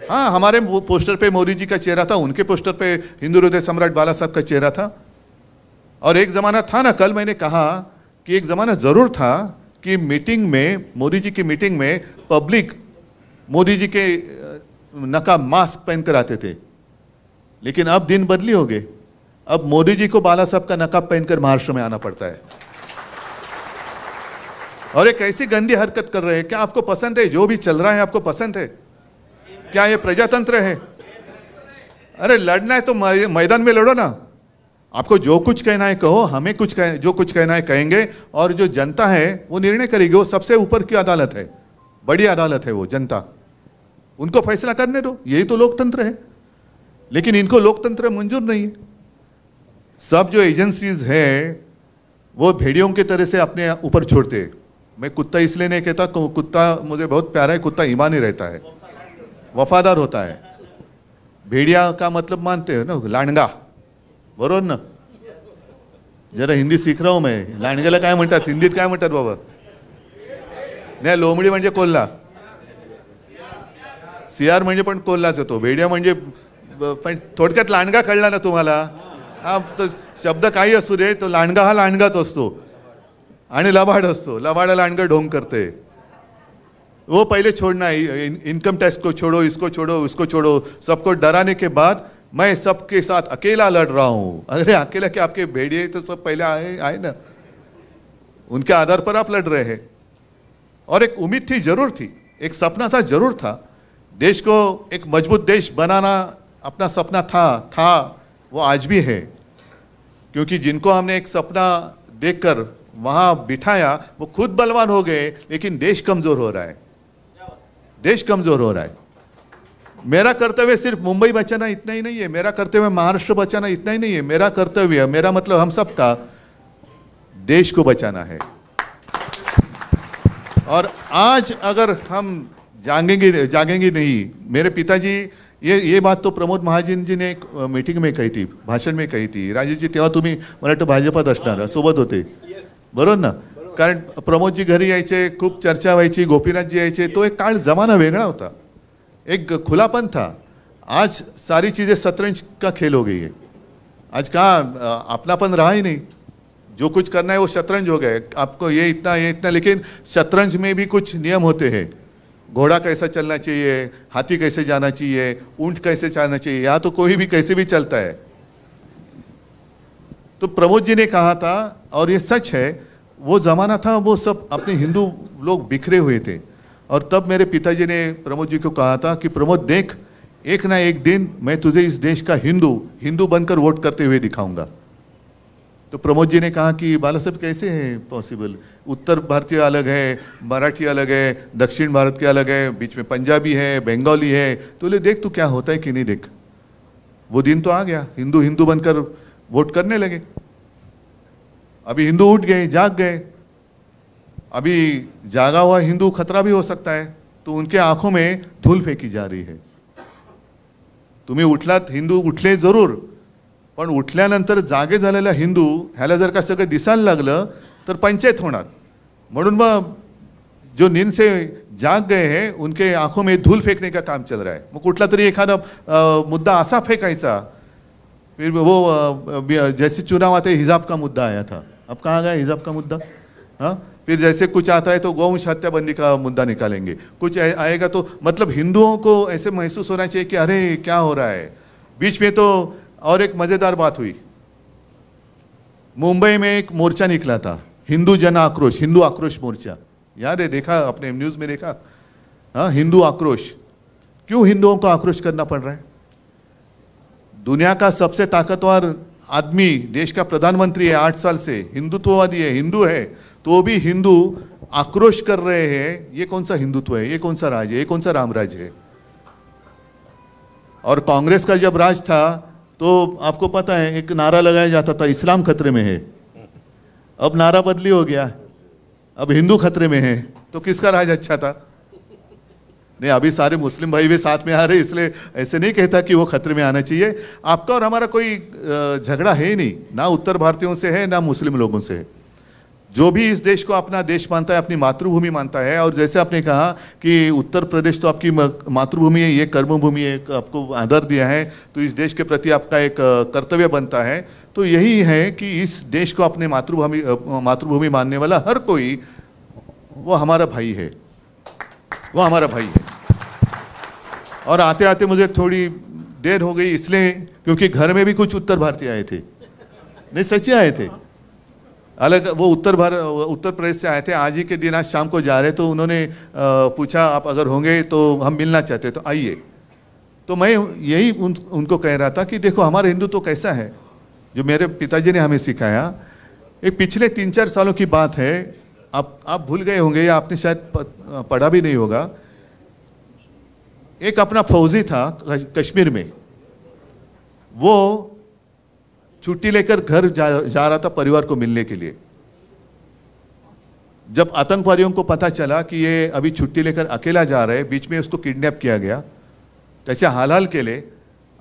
हाँ, हमारे पोस्टर पे मोदी जी का चेहरा था, उनके पोस्टर पे हिंदू हृदय सम्राट बाला साहब का चेहरा था। और एक जमाना था ना, कल मैंने कहा कि एक जमाना जरूर था कि मीटिंग में, मोदी जी की मीटिंग में पब्लिक मोदी जी के नकाब मास्क पहनकर आते थे। लेकिन अब दिन बदली हो गए, अब मोदी जी को बाला साहब का नकाब पहनकर महाराष्ट्र में आना पड़ता है। और एक ऐसी गंदी हरकत कर रहे हैं। क्या आपको पसंद है जो भी चल रहा है? आपको पसंद है क्या? ये प्रजातंत्र है? अरे लड़ना है तो मैदान में लड़ो ना। आपको जो कुछ कहना है कहो, हमें जो कुछ कहना है कहेंगे, और जो जनता है वो निर्णय करेगी। वो सबसे ऊपर की अदालत है, बड़ी अदालत है वो जनता, उनको फैसला करने दो। यही तो लोकतंत्र है। लेकिन इनको लोकतंत्र मंजूर नहीं है। सब जो एजेंसीज है वो भेड़ियों की तरह से अपने ऊपर छोड़ते। मैं कुत्ता इसलिए नहीं कहता, कुत्ता मुझे बहुत प्यारा है, कुत्ता ईमानी रहता है, वफादार होता है। भेड़िया का मतलब मानते हो ना, लांडगा, बरोबर ना? जरा हिंदी सीख रहा हूं मैं। लांडग्याला काय म्हणतात हिंदीत, काय म्हणतात बाबा? नाही, लोमडी म्हणजे कोल्हा, सियार म्हणजे पण कोल्हाच होतो, भेड़िया म्हणजे पण थोडक्यात लांडगा कळला ना तुम्हाला? हा, तो शब्द काही असू दे, तो लांडगा हा लांडगाच असतो आणि लबाड असतो। लबाडा लांडगा ढोंग करते। वो पहले छोड़ना है, इनकम टैक्स को छोड़ो, इसको छोड़ो, उसको छोड़ो, सबको डराने के बाद मैं सबके साथ अकेला लड़ रहा हूं। अरे अकेला क्या, आपके भेड़िए तो सब पहले आए ना, उनके आधार पर आप लड़ रहे हैं। और एक उम्मीद थी, जरूर थी, एक सपना था, जरूर था। देश को एक मजबूत देश बनाना अपना सपना था, वो आज भी है। क्योंकि जिनको हमने एक सपना देखकर वहां बिठाया वो खुद बलवान हो गए, लेकिन देश कमजोर हो रहा है। देश कमजोर हो रहा है। मेरा कर्तव्य सिर्फ मुंबई बचाना इतना ही नहीं है, मेरा कर्तव्य महाराष्ट्र बचाना इतना ही नहीं है। मेरा कर्तव्य, मेरा मतलब हम सबका देश को बचाना है। और आज अगर हम जागेंगे नहीं, मेरे पिताजी, ये बात तो प्रमोद महाजन जी ने एक मीटिंग में कही थी, भाषण में कही थी। राजेश जी तेव्हा तुम्ही मला वाटतं भाजपात असणार, सोबत होते, बरोबर ना? कारण प्रमोद जी घरी यायचे, खूप चर्चा व्हायची, गोपीनाथ जी यायचे, तो एक काळ जमाना वेगळा होता, एक खुलापन था। आज सारी चीजें शतरंज का खेल हो गई है। आज कहाँ अपनापन रहा ही नहीं, जो कुछ करना है वो शतरंज हो गए। आपको ये इतना, लेकिन शतरंज में भी कुछ नियम होते हैं। घोड़ा कैसा चलना चाहिए, हाथी कैसे जाना चाहिए, ऊंट कैसे चलना चाहिए, यहाँ तो कोई भी कैसे भी चलता है। तो प्रमोद जी ने कहा था, और ये सच है, वो जमाना था, वो सब अपने हिंदू लोग बिखरे हुए थे। और तब मेरे पिताजी ने प्रमोद जी को कहा था कि प्रमोद देख, एक ना एक दिन मैं तुझे इस देश का हिंदू बनकर वोट करते हुए दिखाऊंगा। तो प्रमोद जी ने कहा कि बाला साहब कैसे है पॉसिबल, उत्तर भारतीय अलग है, मराठी अलग है, दक्षिण भारत के अलग है, बीच में पंजाबी है, बंगाली है, तो ले देख तू क्या होता है कि नहीं देख। वो दिन तो आ गया, हिंदू हिंदू बनकर वोट करने लगे। अभी हिंदू उठ गए, जाग गए। अभी जागा हुआ हिंदू खतरा भी हो सकता है, तो उनके आंखों में धूल फेंकी जा रही है। तुम्ही उठलात, हिंदू उठले जरूर, पण उठल्यानंतर जागे झालेला हिंदू ह्याला जर का सगळं दिसायला लागलं तर पंचायत होणार। म्हणून मग जो नींद से जाग गए हैं उनके आंखों में धूल फेंकने का काम चल रहा है। मग कुठला तरी एखादा मुद्दा असा फेंकायचा, फिर वो जैसे चुनाव आते हिजाब का मुद्दा आया था, अब कहाँ गया हिजाब का मुद्दा? हाँ, फिर जैसे कुछ आता है तो गौवंश हत्याबंदी का मुद्दा निकालेंगे, कुछ आएगा तो मतलब हिंदुओं को ऐसे महसूस होना चाहिए कि अरे क्या हो रहा है। बीच में तो और एक मजेदार बात हुई, मुंबई में एक मोर्चा निकला था, हिंदू जन आक्रोश, हिंदू आक्रोश मोर्चा, याद है, देखा अपने न्यूज में देखा? हाँ, हिंदू आक्रोश। क्यों हिंदुओं को आक्रोश करना पड़ रहा है? दुनिया का सबसे ताकतवर आदमी, देश का प्रधानमंत्री है 8 साल से, हिंदुत्ववादी है, हिंदू है, तो भी हिंदू आक्रोश कर रहे हैं। ये कौन सा हिंदुत्व है, ये कौन सा राज है, ये कौन सा रामराज है? और कांग्रेस का जब राज था तो आपको पता है एक नारा लगाया जाता था, इस्लाम खतरे में है। अब नारा बदली हो गया, अब हिंदू खतरे में है। तो किसका राज अच्छा था? नहीं, अभी सारे मुस्लिम भाई भी साथ में आ रहे, इसलिए ऐसे नहीं कहता कि वो खतरे में आना चाहिए। आपका और हमारा कोई झगड़ा है नहीं, ना उत्तर भारतीयों से है ना मुस्लिम लोगों से है। जो भी इस देश को अपना देश मानता है, अपनी मातृभूमि मानता है, और जैसे आपने कहा कि उत्तर प्रदेश तो आपकी मातृभूमि है, ये कर्मभूमि है, आपको आदर दिया है, तो इस देश के प्रति आपका एक कर्तव्य बनता है। तो यही है कि इस देश को अपने मातृभूमि मानने वाला हर कोई वो हमारा भाई है, वो हमारा भाई है। और आते आते मुझे थोड़ी देर हो गई इसलिए क्योंकि घर में भी कुछ उत्तर भारतीय आए थे, नहीं सच्चे आए थे, अलग, वो उत्तर प्रदेश से आए थे। आज ही के दिन, आज शाम को जा रहे तो उन्होंने पूछा आप अगर होंगे तो हम मिलना चाहते तो आइए। तो मैं यही उनको कह रहा था कि देखो हमारा हिंदू तो कैसा है, जो मेरे पिताजी ने हमें सिखाया। एक पिछले 3-4 सालों की बात है, आप भूल गए होंगे या आपने शायद पढ़ा भी नहीं होगा। एक अपना फौजी था कश्मीर में, वो छुट्टी लेकर घर जा रहा था परिवार को मिलने के लिए। जब आतंकवादियों को पता चला कि ये अभी छुट्टी लेकर अकेला जा रहा है, बीच में उसको किडनैप किया गया, त्याचे हालहाल केले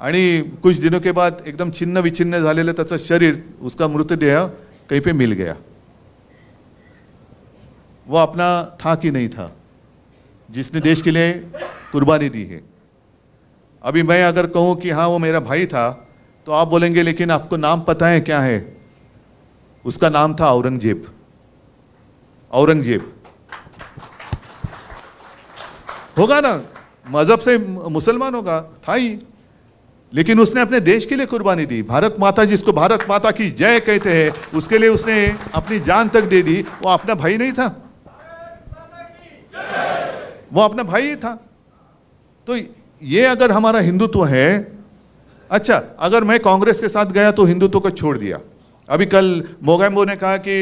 आणि कुछ दिनों के बाद एकदम छिन्न विछिन्न झालेलं त्याचं शरीर, उसका मृतदेह कहीं पे मिल गया। वो अपना था कि नहीं था जिसने देश के लिए कुर्बानी दी है। अभी मैं अगर कहूं कि हाँ वो मेरा भाई था तो आप बोलेंगे लेकिन आपको नाम पता है क्या है? उसका नाम था औरंगजेब। औरंगजेब होगा ना, मजहब से मुसलमान होगा, था ही, लेकिन उसने अपने देश के लिए कुर्बानी दी। भारत माता, जिसको भारत माता की जय कहते हैं, उसके लिए उसने अपनी जान तक दे दी। वो अपना भाई नहीं था, वो अपना भाई ही था। तो ये अगर हमारा हिंदुत्व है, अच्छा अगर मैं कांग्रेस के साथ गया तो हिंदुत्व को छोड़ दिया। अभी कल मोगैम्बो ने कहा कि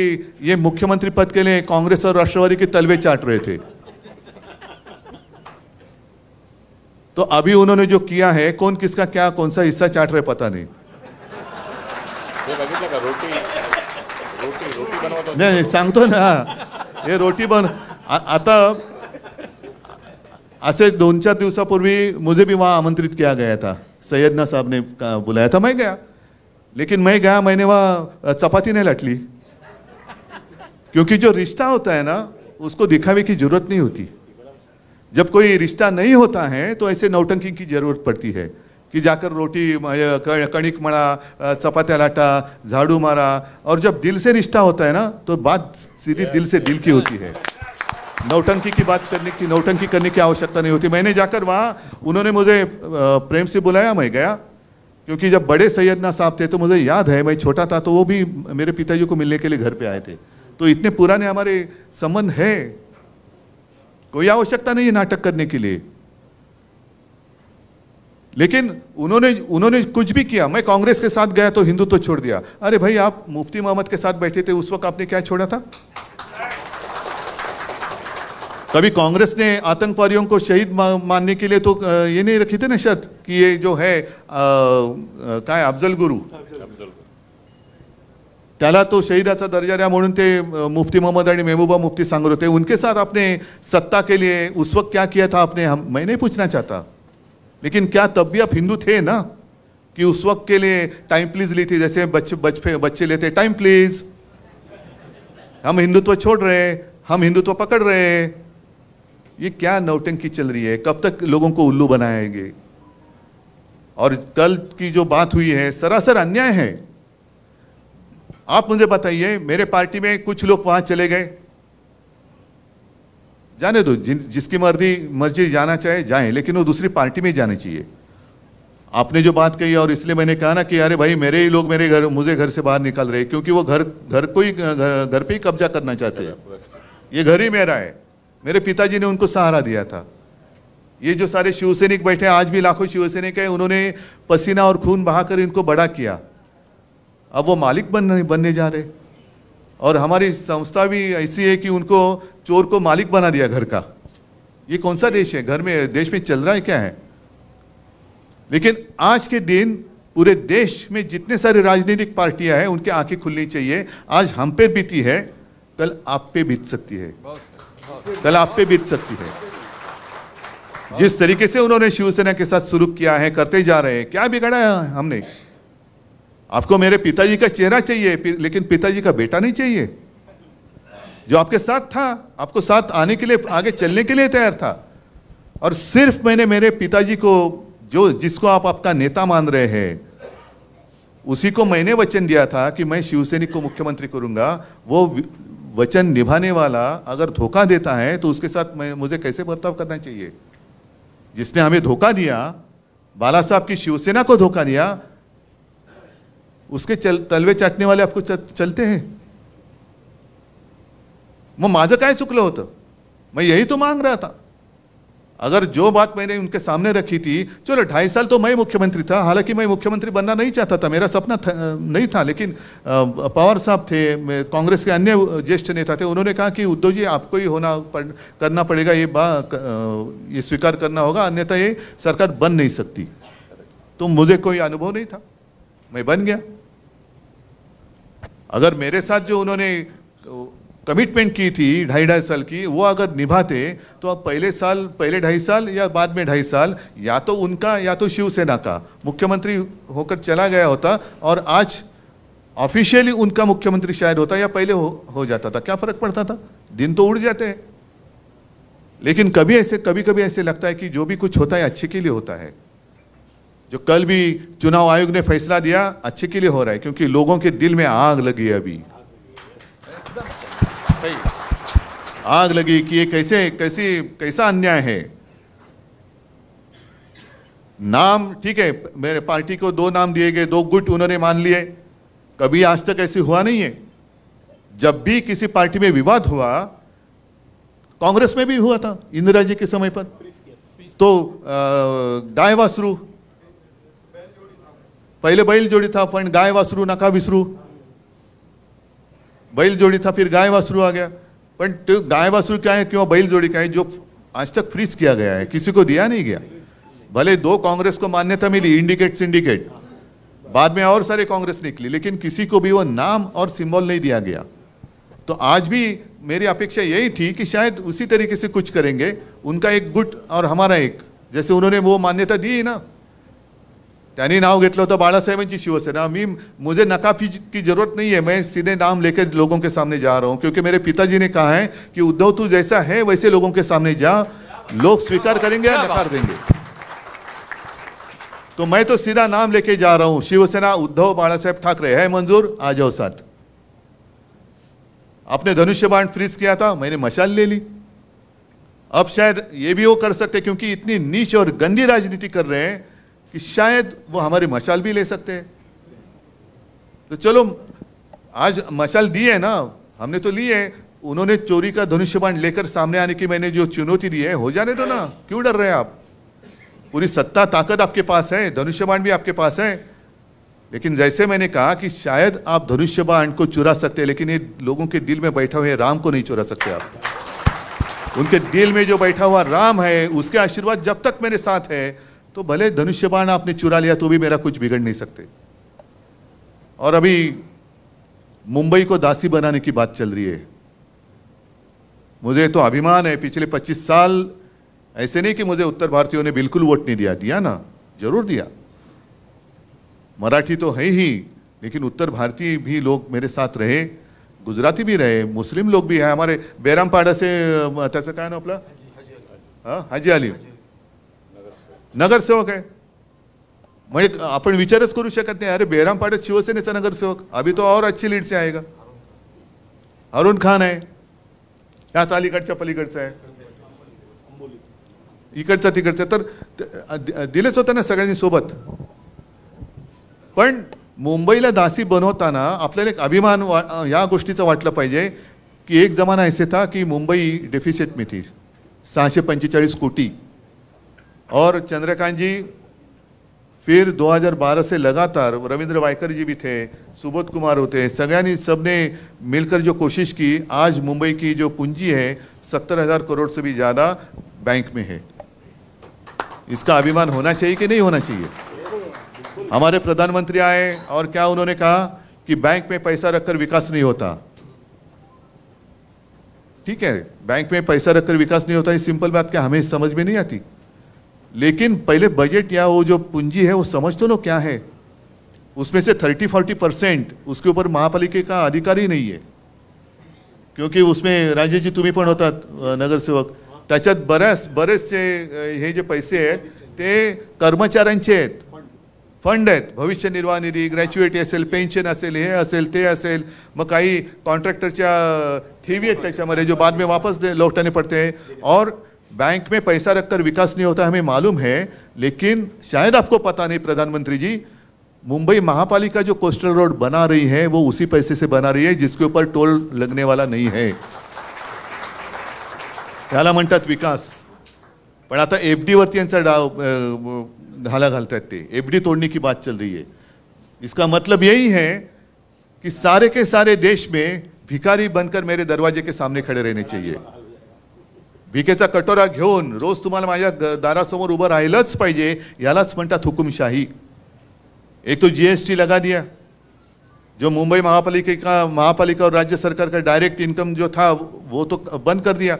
ये मुख्यमंत्री पद के लिए कांग्रेस और राष्ट्रवादी के तलवे चाट रहे थे। तो अभी उन्होंने जो किया है, कौन किसका क्या कौन सा हिस्सा चाट रहे पता नहीं। नहीं सांगतो ना, ये रोटी बन आता ऐसे 2-4 दिवसापूर्वी मुझे भी वहां आमंत्रित किया गया था, सैयदना साहब ने बुलाया था, मैं गया। लेकिन मैं गया, मैंने वहां चपाती नहीं लटली, क्योंकि जो रिश्ता होता है ना उसको दिखावे की जरूरत नहीं होती। जब कोई रिश्ता नहीं होता है तो ऐसे नौटंकी की जरूरत पड़ती है कि जाकर रोटी कणिक मळा, चपात्या लाटा, झाड़ू मारा। और जब दिल से रिश्ता होता है ना तो बात सीधी दिल से दिल की होती है। नौटंकी की बात करने की, नौटंकी करने की आवश्यकता नहीं होती। मैंने जाकर वहाँ, उन्होंने मुझे प्रेम से बुलाया, मैं गया, क्योंकि जब बड़े सैयदना साहब थे तो मुझे याद है, मैं छोटा था तो वो भी मेरे पिताजी को मिलने के लिए घर पे आए थे। तो इतने पुराने हमारे संबंध है, कोई आवश्यकता नहीं है नाटक करने के लिए। लेकिन उन्होंने कुछ भी किया। मैं कांग्रेस के साथ गया तो हिंदुत्व छोड़ दिया। अरे भाई, आप मुफ्ती मोहम्मद के साथ बैठे थे, उस वक्त आपने क्या छोड़ा था? कभी कांग्रेस ने आतंकवादियों को शहीद मानने के लिए तो ये नहीं रखी थी ना शर्त कि ये जो है काय अफजल गुरु त्याला तो शहीदाचा दर्जा द्या म्हणून ते मुफ्ती मोहम्मद आणि महबूबा मुफ्ती सांगत होते। उनके साथ आपने सत्ता के लिए उस वक्त क्या किया था आपने? मैं नहीं पूछना चाहता, लेकिन क्या तब भी आप हिंदू थे ना कि उस वक्त के लिए टाइम प्लीज ली थी, जैसे बच्चे लेते टाइम प्लीज, हम हिंदुत्व छोड़ रहे हैं, हम हिंदुत्व पकड़ रहे हैं। ये क्या नौटंकी चल रही है? कब तक लोगों को उल्लू बनाएंगे? और कल की जो बात हुई है सरासर अन्याय है। आप मुझे बताइए, मेरे पार्टी में कुछ लोग वहां चले गए, जाने दो, जिसकी मर्जी जाना चाहे जाए, लेकिन वो दूसरी पार्टी में जानी चाहिए। आपने जो बात कही, और इसलिए मैंने कहा ना कि अरे भाई, मेरे ही लोग मुझे घर से बाहर निकाल रहे, क्योंकि वो घर पे ही कब्जा करना चाहते हैं। ये घर ही मेरा है, मेरे पिताजी ने उनको सहारा दिया था। ये जो सारे शिवसैनिक बैठे हैं, आज भी लाखों शिवसैनिक हैं, उन्होंने पसीना और खून बहाकर इनको बड़ा किया। अब वो मालिक बनने जा रहे। और हमारी संस्था भी ऐसी है कि उनको चोर को मालिक बना दिया घर का। ये कौन सा देश है? देश में चल रहा है क्या है? लेकिन आज के दिन पूरे देश में जितने सारे राजनीतिक पार्टियां हैं, उनकी आंखें खुलनी चाहिए। आज हम पे बीती है, कल आप पे बीत सकती है, कल आप पे बीत सकती है। जिस तरीके से उन्होंने शिवसेना के साथ सुलूक किया है, करते जा रहे हैं, क्या बिगाड़ा है हमने? आपको मेरे पिताजी का चेहरा चाहिए, लेकिन पिताजी का बेटा नहीं चाहिए, जो आपके साथ था, आपको साथ आने के लिए, आगे चलने के लिए तैयार था। और सिर्फ मैंने मेरे पिताजी को, जिसको आप आपका नेता मान रहे हैं, उसी को मैंने वचन दिया था कि मैं शिवसैनिक को मुख्यमंत्री करूंगा। वो वचन निभाने वाला अगर धोखा देता है तो उसके साथ मुझे कैसे बर्ताव करना चाहिए? जिसने हमें धोखा दिया, बाला साहब की शिवसेना को धोखा दिया, उसके तलवे चाटने वाले आपको चलते हैं। मग माझं काय चुकलं होतं? मैं यही तो मांग रहा था। अगर जो बात मैंने उनके सामने रखी थी, चलो 2.5 साल तो मैं मुख्यमंत्री था, हालांकि मैं मुख्यमंत्री बनना नहीं चाहता था, मेरा सपना नहीं था, लेकिन पवार साहब थे, कांग्रेस के अन्य ज्येष्ठ नेता थे, उन्होंने कहा कि उद्धव जी आपको ही करना पड़ेगा, ये स्वीकार करना होगा, अन्यथा ये सरकार बन नहीं सकती। तो मुझे कोई अनुभव नहीं था, मैं बन गया। अगर मेरे साथ जो उन्होंने कमिटमेंट की थी 2.5 साल की, वो अगर निभाते तो अब पहले 2.5 साल या बाद में 2.5 साल, या तो उनका या तो शिवसेना का मुख्यमंत्री होकर चला गया होता, और आज ऑफिशियली उनका मुख्यमंत्री शायद होता, या पहले हो जाता था। क्या फर्क पड़ता था? दिन तो उड़ जाते हैं। लेकिन कभी कभी ऐसे लगता है कि जो भी कुछ होता है अच्छे के लिए होता है। जो कल भी चुनाव आयोग ने फैसला दिया, अच्छे के लिए हो रहा है, क्योंकि लोगों के दिल में आग लगी है। अभी आग लगी कि ये कैसा अन्याय है। नाम ठीक है, मेरे पार्टी को 2 नाम दिए गए, 2 गुट उन्होंने मान लिए। कभी आज तक ऐसे हुआ नहीं है। जब भी किसी पार्टी में विवाद हुआ, कांग्रेस में भी हुआ था इंदिरा जी के समय पर, तो गाय वासरू, पहले बैल जोड़ी था, पण गाय वासरू नका विसरू, बैल जोड़ी था, फिर गाय वासरू आ गया। पण तो गाय वासरू क्या है, क्यों बैल जोड़ी क्या है, जो आज तक फ्रीज किया गया है, किसी को दिया नहीं गया। भले 2 कांग्रेस को मान्यता मिली, इंडिकेट सिंडिकेट, बाद में और सारे कांग्रेस निकली, लेकिन किसी को भी वो नाम और सिंबल नहीं दिया गया। तो आज भी मेरी अपेक्षा यही थी कि शायद उसी तरीके से कुछ करेंगे, उनका एक गुट और हमारा एक, जैसे उन्होंने वो मान्यता दी ना, त्यांनी नाव घेतलं होतं बाळासाहेबांची शिवसेना। मुझे नकाफी की जरूरत नहीं है, मैं सीधे नाम लेकर लोगों के सामने जा रहा हूं, क्योंकि मेरे पिताजी ने कहा है कि उद्धव तू जैसा है वैसे लोगों के सामने जा, लोग स्वीकार करेंगे या नकार देंगे। तो मैं तो सीधा नाम लेके जा रहा हूं, शिवसेना उद्धव बाळासाहेब ठाकरे है मंजूर, आ जाओ साथ। आपने धनुष्य बाण फ्रीज किया था, मैंने मशाल ले ली। अब शायद ये भी वो कर सकते, क्योंकि इतनी नीच और गंदी राजनीति कर रहे हैं कि शायद वो हमारी मशाल भी ले सकते हैं। तो चलो, आज मशाल दी है ना, हमने तो ली है। उन्होंने चोरी का धनुष्य बाण लेकर सामने आने की मैंने जो चुनौती दी है, हो जाने दो ना, क्यों डर रहे हैं आप? पूरी सत्ता ताकत आपके पास है, धनुष्यबाण भी आपके पास है, लेकिन जैसे मैंने कहा कि शायद आप धनुष्यबाण को चुरा सकते हैं, लेकिन ये लोगों के दिल में बैठा हुए राम को नहीं चुरा सकते आप। उनके दिल में जो बैठा हुआ राम है, उसके आशीर्वाद जब तक मेरे साथ है, तो भले धनुष्यबाण आपने चुरा लिया तो भी मेरा कुछ बिगड़ नहीं सकते। और अभी मुंबई को दासी बनाने की बात चल रही है। मुझे तो अभिमान है, पिछले 25 साल ऐसे नहीं कि मुझे उत्तर भारतीयों ने बिल्कुल वोट नहीं दिया, दिया ना, जरूर दिया। मराठी तो है ही, लेकिन उत्तर भारतीय भी लोग मेरे साथ रहे, गुजराती भी रहे, मुस्लिम लोग भी है। हमारे बेरामपाडा से त्याचं काय नाव आपलं, हाजी अली नगरसेवक आहे। म्हणजे आपण विचारच करू शकत नाही, अरे बेरामपाड्यात शिवसेनेचा नगरसेवक, अभी तो और अच्छी लीड से आएगा। अरुण खान आहे, त्याच अलीकडच्या पलीकडचा आहे, इकडचा तिकडचा, तर दिलेच होतं ना सगळ्यांनी सोबत। पण मुंबईला दासी बनवताना आपल्याला एक अभिमान या गोष्टीचा वाटलं पाहिजे की एक जमाना ऐसे था कि मुंबई डेफिसिट में थी 645 कोटी, और चंद्रकांत जी फिर 2012 से लगातार, रविंद्र वायकर जी भी थे, सुबोध कुमार होते, सगळ्यांनी सबने मिलकर जो कोशिश की, आज मुंबई की जो पूंजी है 70,000 करोड़ से भी ज़्यादा बैंक में है। इसका अभिमान होना चाहिए कि नहीं होना चाहिए? हमारे प्रधानमंत्री आए और क्या उन्होंने कहा कि बैंक में पैसा रखकर विकास नहीं होता। ठीक है, बैंक में पैसा रखकर विकास नहीं होता, ये सिंपल बात क्या हमें समझ में नहीं आती, लेकिन पहले बजट या वो जो पूंजी है वो समझ तो लो क्या है। उसमें से 30-40% उसके ऊपर महापालिका का अधिकार ही नहीं है, क्योंकि उसमें राजेशजी तुम्ही पण होतात नगरसेवक, त्याच्यात बरेचसे हे जे पैसे आहेत ते कर्मचाऱ्यांचे आहेत, फंड आहेत, भविष्य निर्वाह निधी, ग्रॅच्युएटी असेल, पेन्शन असेल, हे असेल, ते असेल, मग काही कॉन्ट्रॅक्टरच्या ठेवी आहेत त्याच्यामध्ये जो बाद में वापस लौटाने पड़ते हैं, और बैंक में पैसा रखकर विकास नहीं होता हमें मालूम है। लेकिन शायद आपको पता नहीं प्रधानमंत्री जी, मुंबई महापालिका जो कोस्टल रोड बना रही है वो उसी पैसे से बना रही है जिसके ऊपर टोल लगने वाला नहीं है, त्याला म्हणतात विकास। पण आता एफडी वरती यांचा ढाला घालतात ते, एफडी तोड़ने की बात चल रही है। इसका मतलब यही है कि सारे के सारे देश में भिखारी बनकर मेरे दरवाजे के सामने खड़े रहने चाहिए। भिकेचा कटोरा घेऊन रोज तुम्हाला माझ्या दारासमोर उभं राहिलंच पाहिजे, यालाच म्हणतात हुकुमशाही। एक तो जीएसटी लगा दिया, जो मुंबई महापालिका और राज्य सरकार का डायरेक्ट इनकम जो था वो तो बंद कर दिया।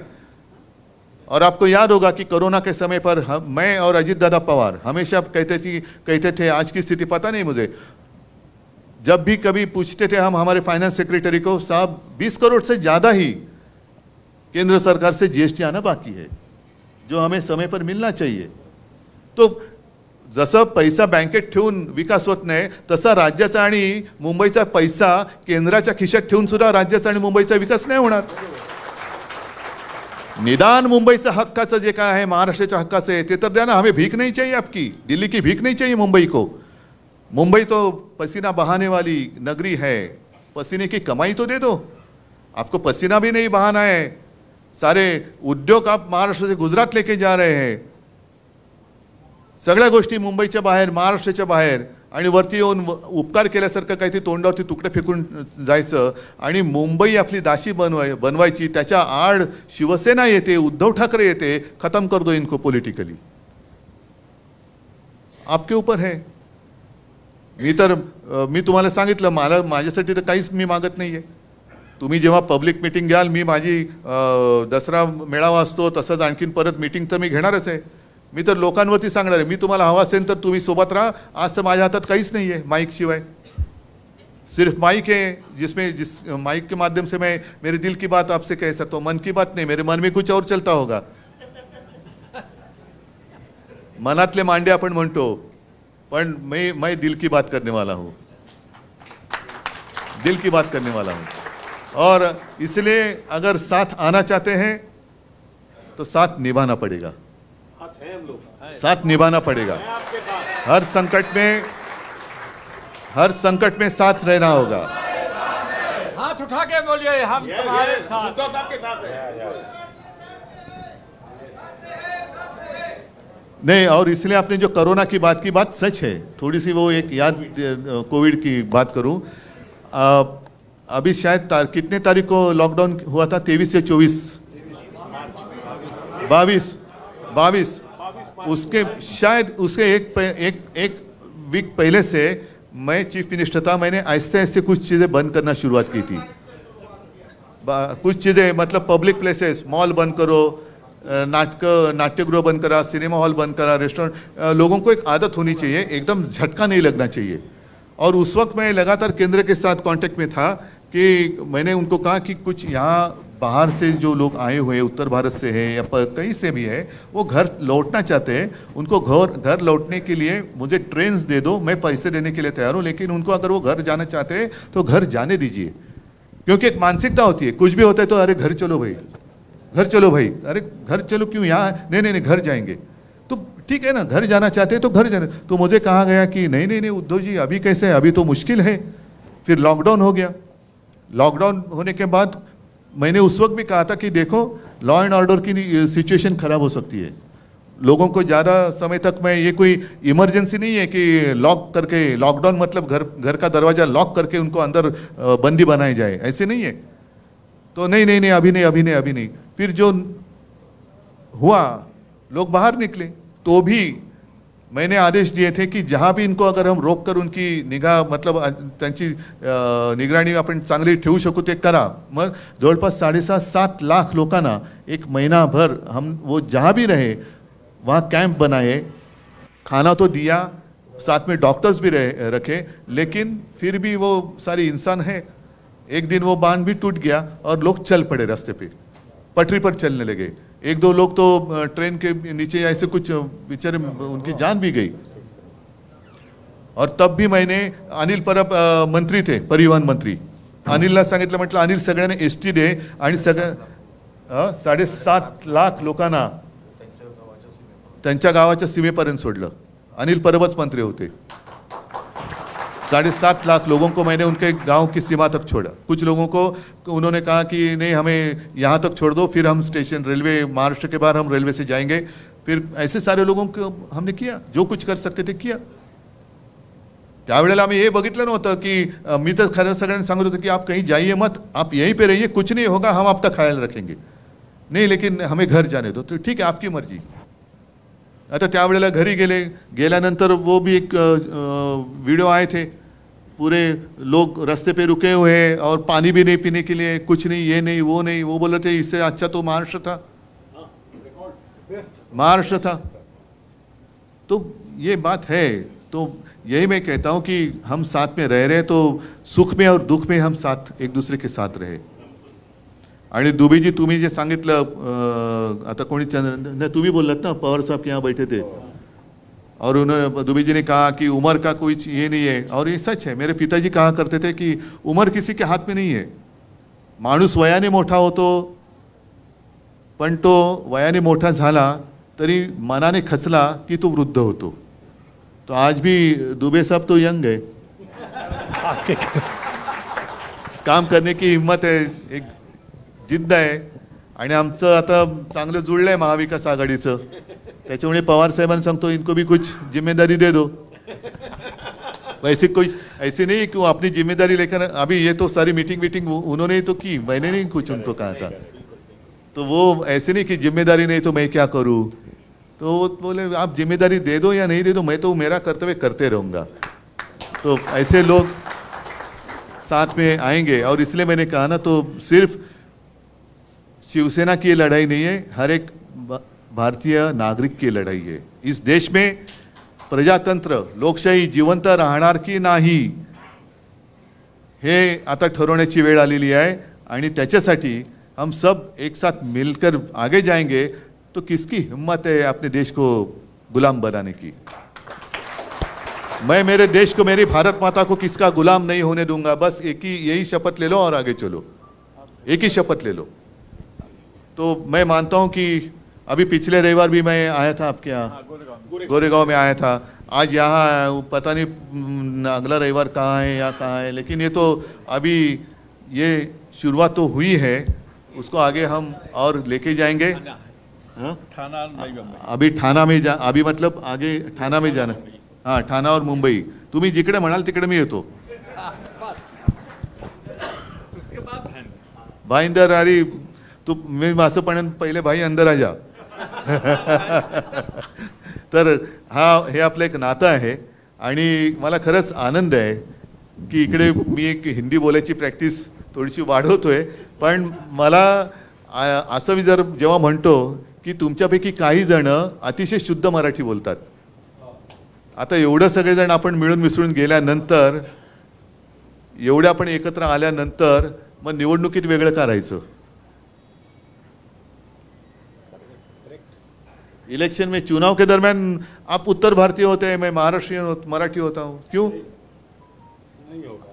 और आपको याद होगा कि कोरोना के समय पर मैं और अजीत दादा पवार हमेशा कहते थे, आज की स्थिति पता नहीं मुझे, जब भी कभी पूछते थे हम हमारे फाइनेंस सेक्रेटरी को, साहब 20 करोड़ से ज़्यादा ही केंद्र सरकार से जीएसटी आना बाकी है, जो हमें समय पर मिलना चाहिए। तो जसं पैसा बँकेत ठेवून विकास होत नाही, तसा राज्याचा आणि मुंबईचा पैसा केंद्राच्या खिशात ठेवून सुद्धा राज्याचा आणि मुंबईचा विकास नाही होणार। निदान मुंबईचा हक्काचं जे काय आहे, महाराष्ट्राच्या हक्काचं आहे ते तर द्या ना, हमें भीख नहीं चाहिए आपकी, दिल्ली की भीख नहीं चाहिए मुंबई को। मुंबई तो पसीना बहाने वाली नगरी है, पसीने की कमाई तो दे दो, आपको पसीना भी नहीं बहाना है। सारे उद्योग आप महाराष्ट्र से गुजरात लेके जा रहे हैं, सगळ्या गोष्टी मुंबईच्या बाहेर, महाराष्ट्राच्या बाहेर, आणि वरती येऊन उपकार केल्यासारखं काही ते तोंडावरती तुकडे फेकून जायचं आणि मुंबई आपली दाशी बनवायची। त्याच्या आड शिवसेना येते, उद्धव ठाकरे येते, खत्म कर दो इनको पॉलिटिकली, आपके ऊपर है। मी तुम्हाला सांगितलं, मला माझ्यासाठी तर काहीच मी मागत नाहीये। तुम्ही जेव्हा पब्लिक मीटिंग घ्याल, मी माझी दसरा मेळावा असतो तसंच आणखीन परत मीटिंग तर मी घेणारच आहे। मी तर लोकांवरती सांगणार आहे, मी तुम्हाला हवा असेल तर तुम्ही सोबत राहा। आज तर माझ्या हातात काहीच नाही आहे माइक शिवाय, सिर्फ माइक है जिस माइक के माध्यम से मैं मेरे दिल की बात आपसे कह सकता हूँ। मन की बात नहीं, मेरे मन में कुछ और चलता होगा, मनातले मांडे आपण म्हणतो, पण मैं दिल की बात करने वाला हूँ, दिल की बात करने वाला हूँ। और इसलिए अगर साथ आना चाहते हैं तो साथ निभाना पड़ेगा, साथ निभाना पड़ेगा। हर संकट में साथ रहना होगा। हाथ उठा के बोलिए, हम तुम्हारे साथ। नहीं, और इसलिए आपने जो कोरोना की बात सच है। थोड़ी सी वो एक याद कोविड की बात करूं, अभी शायद कितने तारीख को लॉकडाउन हुआ था? 23 से 24, 22 उसके शायद उसके एक वीक पहले से मैं चीफ मिनिस्टर था, मैंने ऐसे ऐसे कुछ चीज़ें बंद करना शुरुआत की थी। कुछ चीज़ें मतलब पब्लिक प्लेसेस, मॉल बंद करो, नाट्यगृह बंद करा, सिनेमा हॉल बंद करा, रेस्टोरेंट। लोगों को एक आदत होनी चाहिए, एकदम झटका नहीं लगना चाहिए। और उस वक्त मैं लगातार केंद्र के साथ कांटेक्ट में था कि मैंने उनको कहा कि कुछ यहाँ बाहर से जो लोग आए हुए, उत्तर भारत से है या कहीं से भी है, वो घर लौटना चाहते हैं। उनको घर लौटने के लिए मुझे ट्रेन्स दे दो, मैं पैसे देने के लिए तैयार हूँ, लेकिन उनको अगर वो घर जाना चाहते हैं तो घर जाने दीजिए। क्योंकि एक मानसिकता होती है, कुछ भी होता है तो अरे घर चलो भाई, घर चलो भाई, अरे घर चलो क्यों, यहाँ नहीं घर जाएंगे। तो ठीक है ना, घर जाना चाहते हैं तो घर जाने। तो मुझे कहा गया कि नहीं उद्धव जी अभी कैसे, अभी तो मुश्किल है। फिर लॉकडाउन हो गया। लॉकडाउन होने के बाद मैंने उस वक्त भी कहा था कि देखो लॉ एंड ऑर्डर की सिचुएशन खराब हो सकती है। लोगों को ज़्यादा समय तक मैं, ये कोई इमरजेंसी नहीं है कि लॉक करके, लॉकडाउन मतलब घर का दरवाज़ा लॉक करके उनको अंदर बंदी बनाई जाए, ऐसे नहीं है। तो नहीं अभी नहीं। फिर जो हुआ, लोग बाहर निकले, तो भी मैंने आदेश दिए थे की जहाँ भी इनको अगर हम रोक कर उनकी निगाह मतलब त्यांची निगराणी आपण चांगली ठेवू शकू ते करा। मग जवळपास 7.5 लाख लोकांना एक महीनाभर हम वो जहाँ भी रहे वहाँ कैंप बनाए, खाना तो दिया, साथ में डॉक्टर्स भी रखे, लेकिन फिर भी वो सारे इंसान है। एक दिन वो बांध भी टूट गया और लोग चल पड़े, रास्ते पे पटरी पर चलने लगे। 1-2 लोग तो ट्रेन के नीचे ऐसे कुछ बेचारे, उनकी जान भी गई। और तब भी मैंने, अनिल परब मंत्री थे, परिवहन मंत्री, अनिलला सांगितलं, म्हटलं अनिल सगळ्यांना एसटी दे आणि सगळ्या 7.5 लाख लोकांना त्यांच्या गावाच्या सीमेपर्यंत सोडलं। अनिल परबच मंत्री होते। 7.5 लाख लोगों को मैंने उनके गांव की सीमा तक छोड़ा। कुछ लोगों को उन्होंने कहा कि नहीं हमें यहाँ तक छोड़ दो, फिर हम स्टेशन रेलवे, महाराष्ट्र के बाहर हम रेलवे से जाएंगे। फिर ऐसे सारे लोगों को हमने किया, जो कुछ कर सकते थे किया। त्यावेळेला आम्ही हे बघितलं नव्हतं की मी तर खरं सगळ्यांना सांगत होतो की आप कहीं जाइए मत, आप यहीं पे रहिए, कुछ नहीं होगा, हम आपका ख्याल रखेंगे। नहीं, लेकिन हमें घर जाने दो। तो ठीक है, आपकी मर्जी। आता त्यावेळेला घरी गेल्यानंतर वो भी एक वीडियो आए थे, पूरे लोग रास्ते पे रुके हुए हैं और पानी भी नहीं पीने के लिए, कुछ नहीं, ये नहीं वो नहीं। वो बोल रहे थे इससे अच्छा तो महाराष्ट्र था। तो ये बात है। तो यही मैं कहता हूँ कि हम साथ में रह रहे तो सुख में और दुख में हम साथ एक दूसरे के साथ रहे। आणि दुबेजी तुम्ही जे सांगितलं, आता कोणी तुम्ही बोललात ना, पवार साहब के यहाँ बैठे थे और उन्होंने, दुबे जी ने कहा कि उम्र का कोई ये नहीं है, और ये सच है। मेरे पिताजी कहा करते थे कि उम्र किसी के हाथ में नहीं है। माणूस वयाने मोठा होतो, पण तो वयाने मोठा झाला तरी मनाने खचला की तो वृद्ध होतो। तो आज भी दुबे साहब तो यंग है, काम करने की हिम्मत है, एक जिद्द आहे। आणि आमचं आता चांगलं जुळलंय महाविकास आघाडीचं, त्याच्यामुळे पवार साहेबांना सांगतो इनको भी कुछ जिम्मेदारी दे दो। वैसे कुछ ऐसे नहीं कि वो अपनी जिम्मेदारी लेकर, अभी ये तो सारी मीटिंग उन्होंने तो की, मैंने नहीं कुछ उनको कहा था। तो वो ऐसे नहीं कि जिम्मेदारी नहीं तो मैं क्या करूँ। तो वो बोले आप जिम्मेदारी दे दो या नहीं दे दो, मैं तो मेरा कर्तव्य करते रहूँगा। तो ऐसे लोग साथ में आएंगे। और इसलिए मैंने कहा ना, तो सिर्फ शिवसेना की लड़ाई नहीं है, हर एक भारतीय नागरिक की लढाई आहे। इस देश में प्रजातंत्र, लोकशाही जिवंत राहणार की नाही हे आता ठरवण्याची वेळ आलेली आहे। आणि त्याच्यासाठी हम सब एक साथ मिलकर आगे जाएंगे तो किसकी हिम्मत है अपने देश को गुलाम बनाने की। मैं मेरे देश को, मेरी भारत माता को किसका गुलाम नहीं होने दूंगा। बस यही शपथ ले लो और आगे चलो, एक ही शपथ ले लो। तो मैं मानता हूं कि अभी पिछले रविवार भी मैं आया था आपके यहाँ, गोरेगांव में आया था। आज यहाँ पता नहीं अगला रविवार कहाँ है या कहाँ है, लेकिन ये तो अभी ये शुरुआत तो हुई है, उसको आगे हम और लेके जाएंगे। हाँ? थाना नई मुंबई। अभी ठाणा में अभी मतलब आगे ठाणा में जाना. हां, ठाणा और मुंबई. तुम्ही जिकडे म्हणाल तिकडे मी येतो. उसके बाद भाई अंदर अरे तू मी असं पण पहिले भाई अंदर आ जा. तर हे आपलं एक नातं आहे आणि मला खरंच आनंद आहे की इकडे मी एक हिंदी बोलायची प्रॅक्टिस थोडीशी वाढवतोय. पण मला असं मी जर जेव्हा म्हणतो की तुमच्यापैकी काही जण अतिशय शुद्ध मराठी बोलतात. आता एवढं सगळेजण आपण मिळून मिसळून गेल्यानंतर, एवढे आपण एकत्र आल्यानंतर मग निवडणुकीत वेगळं करायचं. इलेक्शन में चुनाव के दरमियान आप उत्तर भारतीय होते हैं, मैं महाराष्ट्रीयन मराठी होता हूँ, क्यों नहीं होगा.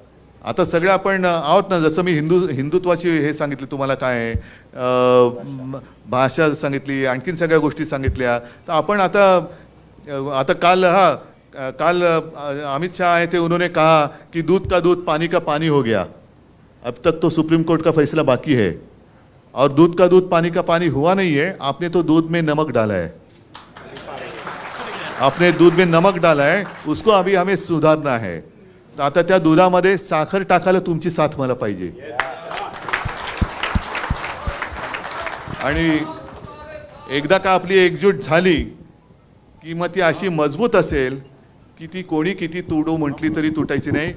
आता सगळे आपण आहोत ना. जसं मी हिंदुत्वाची हे सांगितले तुम्हाला काय आहे, भाषा सांगितली, आणखीन सगळ्या गोष्टी सांगितल्या. तर आपण आता काल अमित शाह आए थे, उन्होंने कहा कि दूध का दूध पानी का पानी हो गया. अब तक तो सुप्रीम कोर्ट का फैसला बाकी है और दूध का दूध पानी का पानी हुआ नहीं है. आपने तो दूध में नमक डाला है, आपने दूध में नमक डाला है, उसको अभी हमें सुधारना है. आता त्या दुधामध्ये साखर टाकायला तुमची साथ मला पाहिजे. आणि एकदा का आपली एकजूट झाली की मग ती अशी मजबूत असेल की ती कोणी किती तुडू म्हटली तरी तुटायची नाही.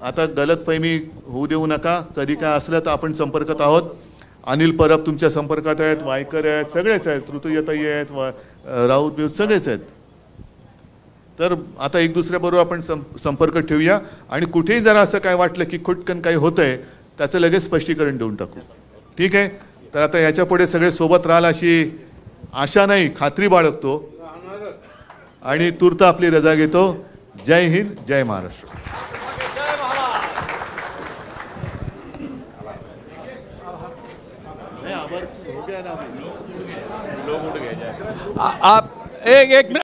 आता गलतफहमी होऊ देऊ नका. कधी काय असलं तर आपण संपर्कात आहोत. अनिल परब तुमच्या संपर्कात आहेत, वायकर आहेत, सगळेच आहेत, ऋतुयताई आहेत, राऊत बिऊत सगळेच आहेत. तर आता एक दुसऱ्याबरोबर आपण संपर्क ठेवूया आणि कुठेही जरा असं काय वाटलं की खुटकन काही होतंय त्याचं लगेच स्पष्टीकरण देऊन टाकू. ठीक आहे. तर आता याच्या पुढे सगळे सोबत राहाल अशी आशा नाही, खात्री बाळगतो आणि तूर्त आपली रजा घेतो. जय हिंद, जय महाराष्ट्र. आप एक मिनट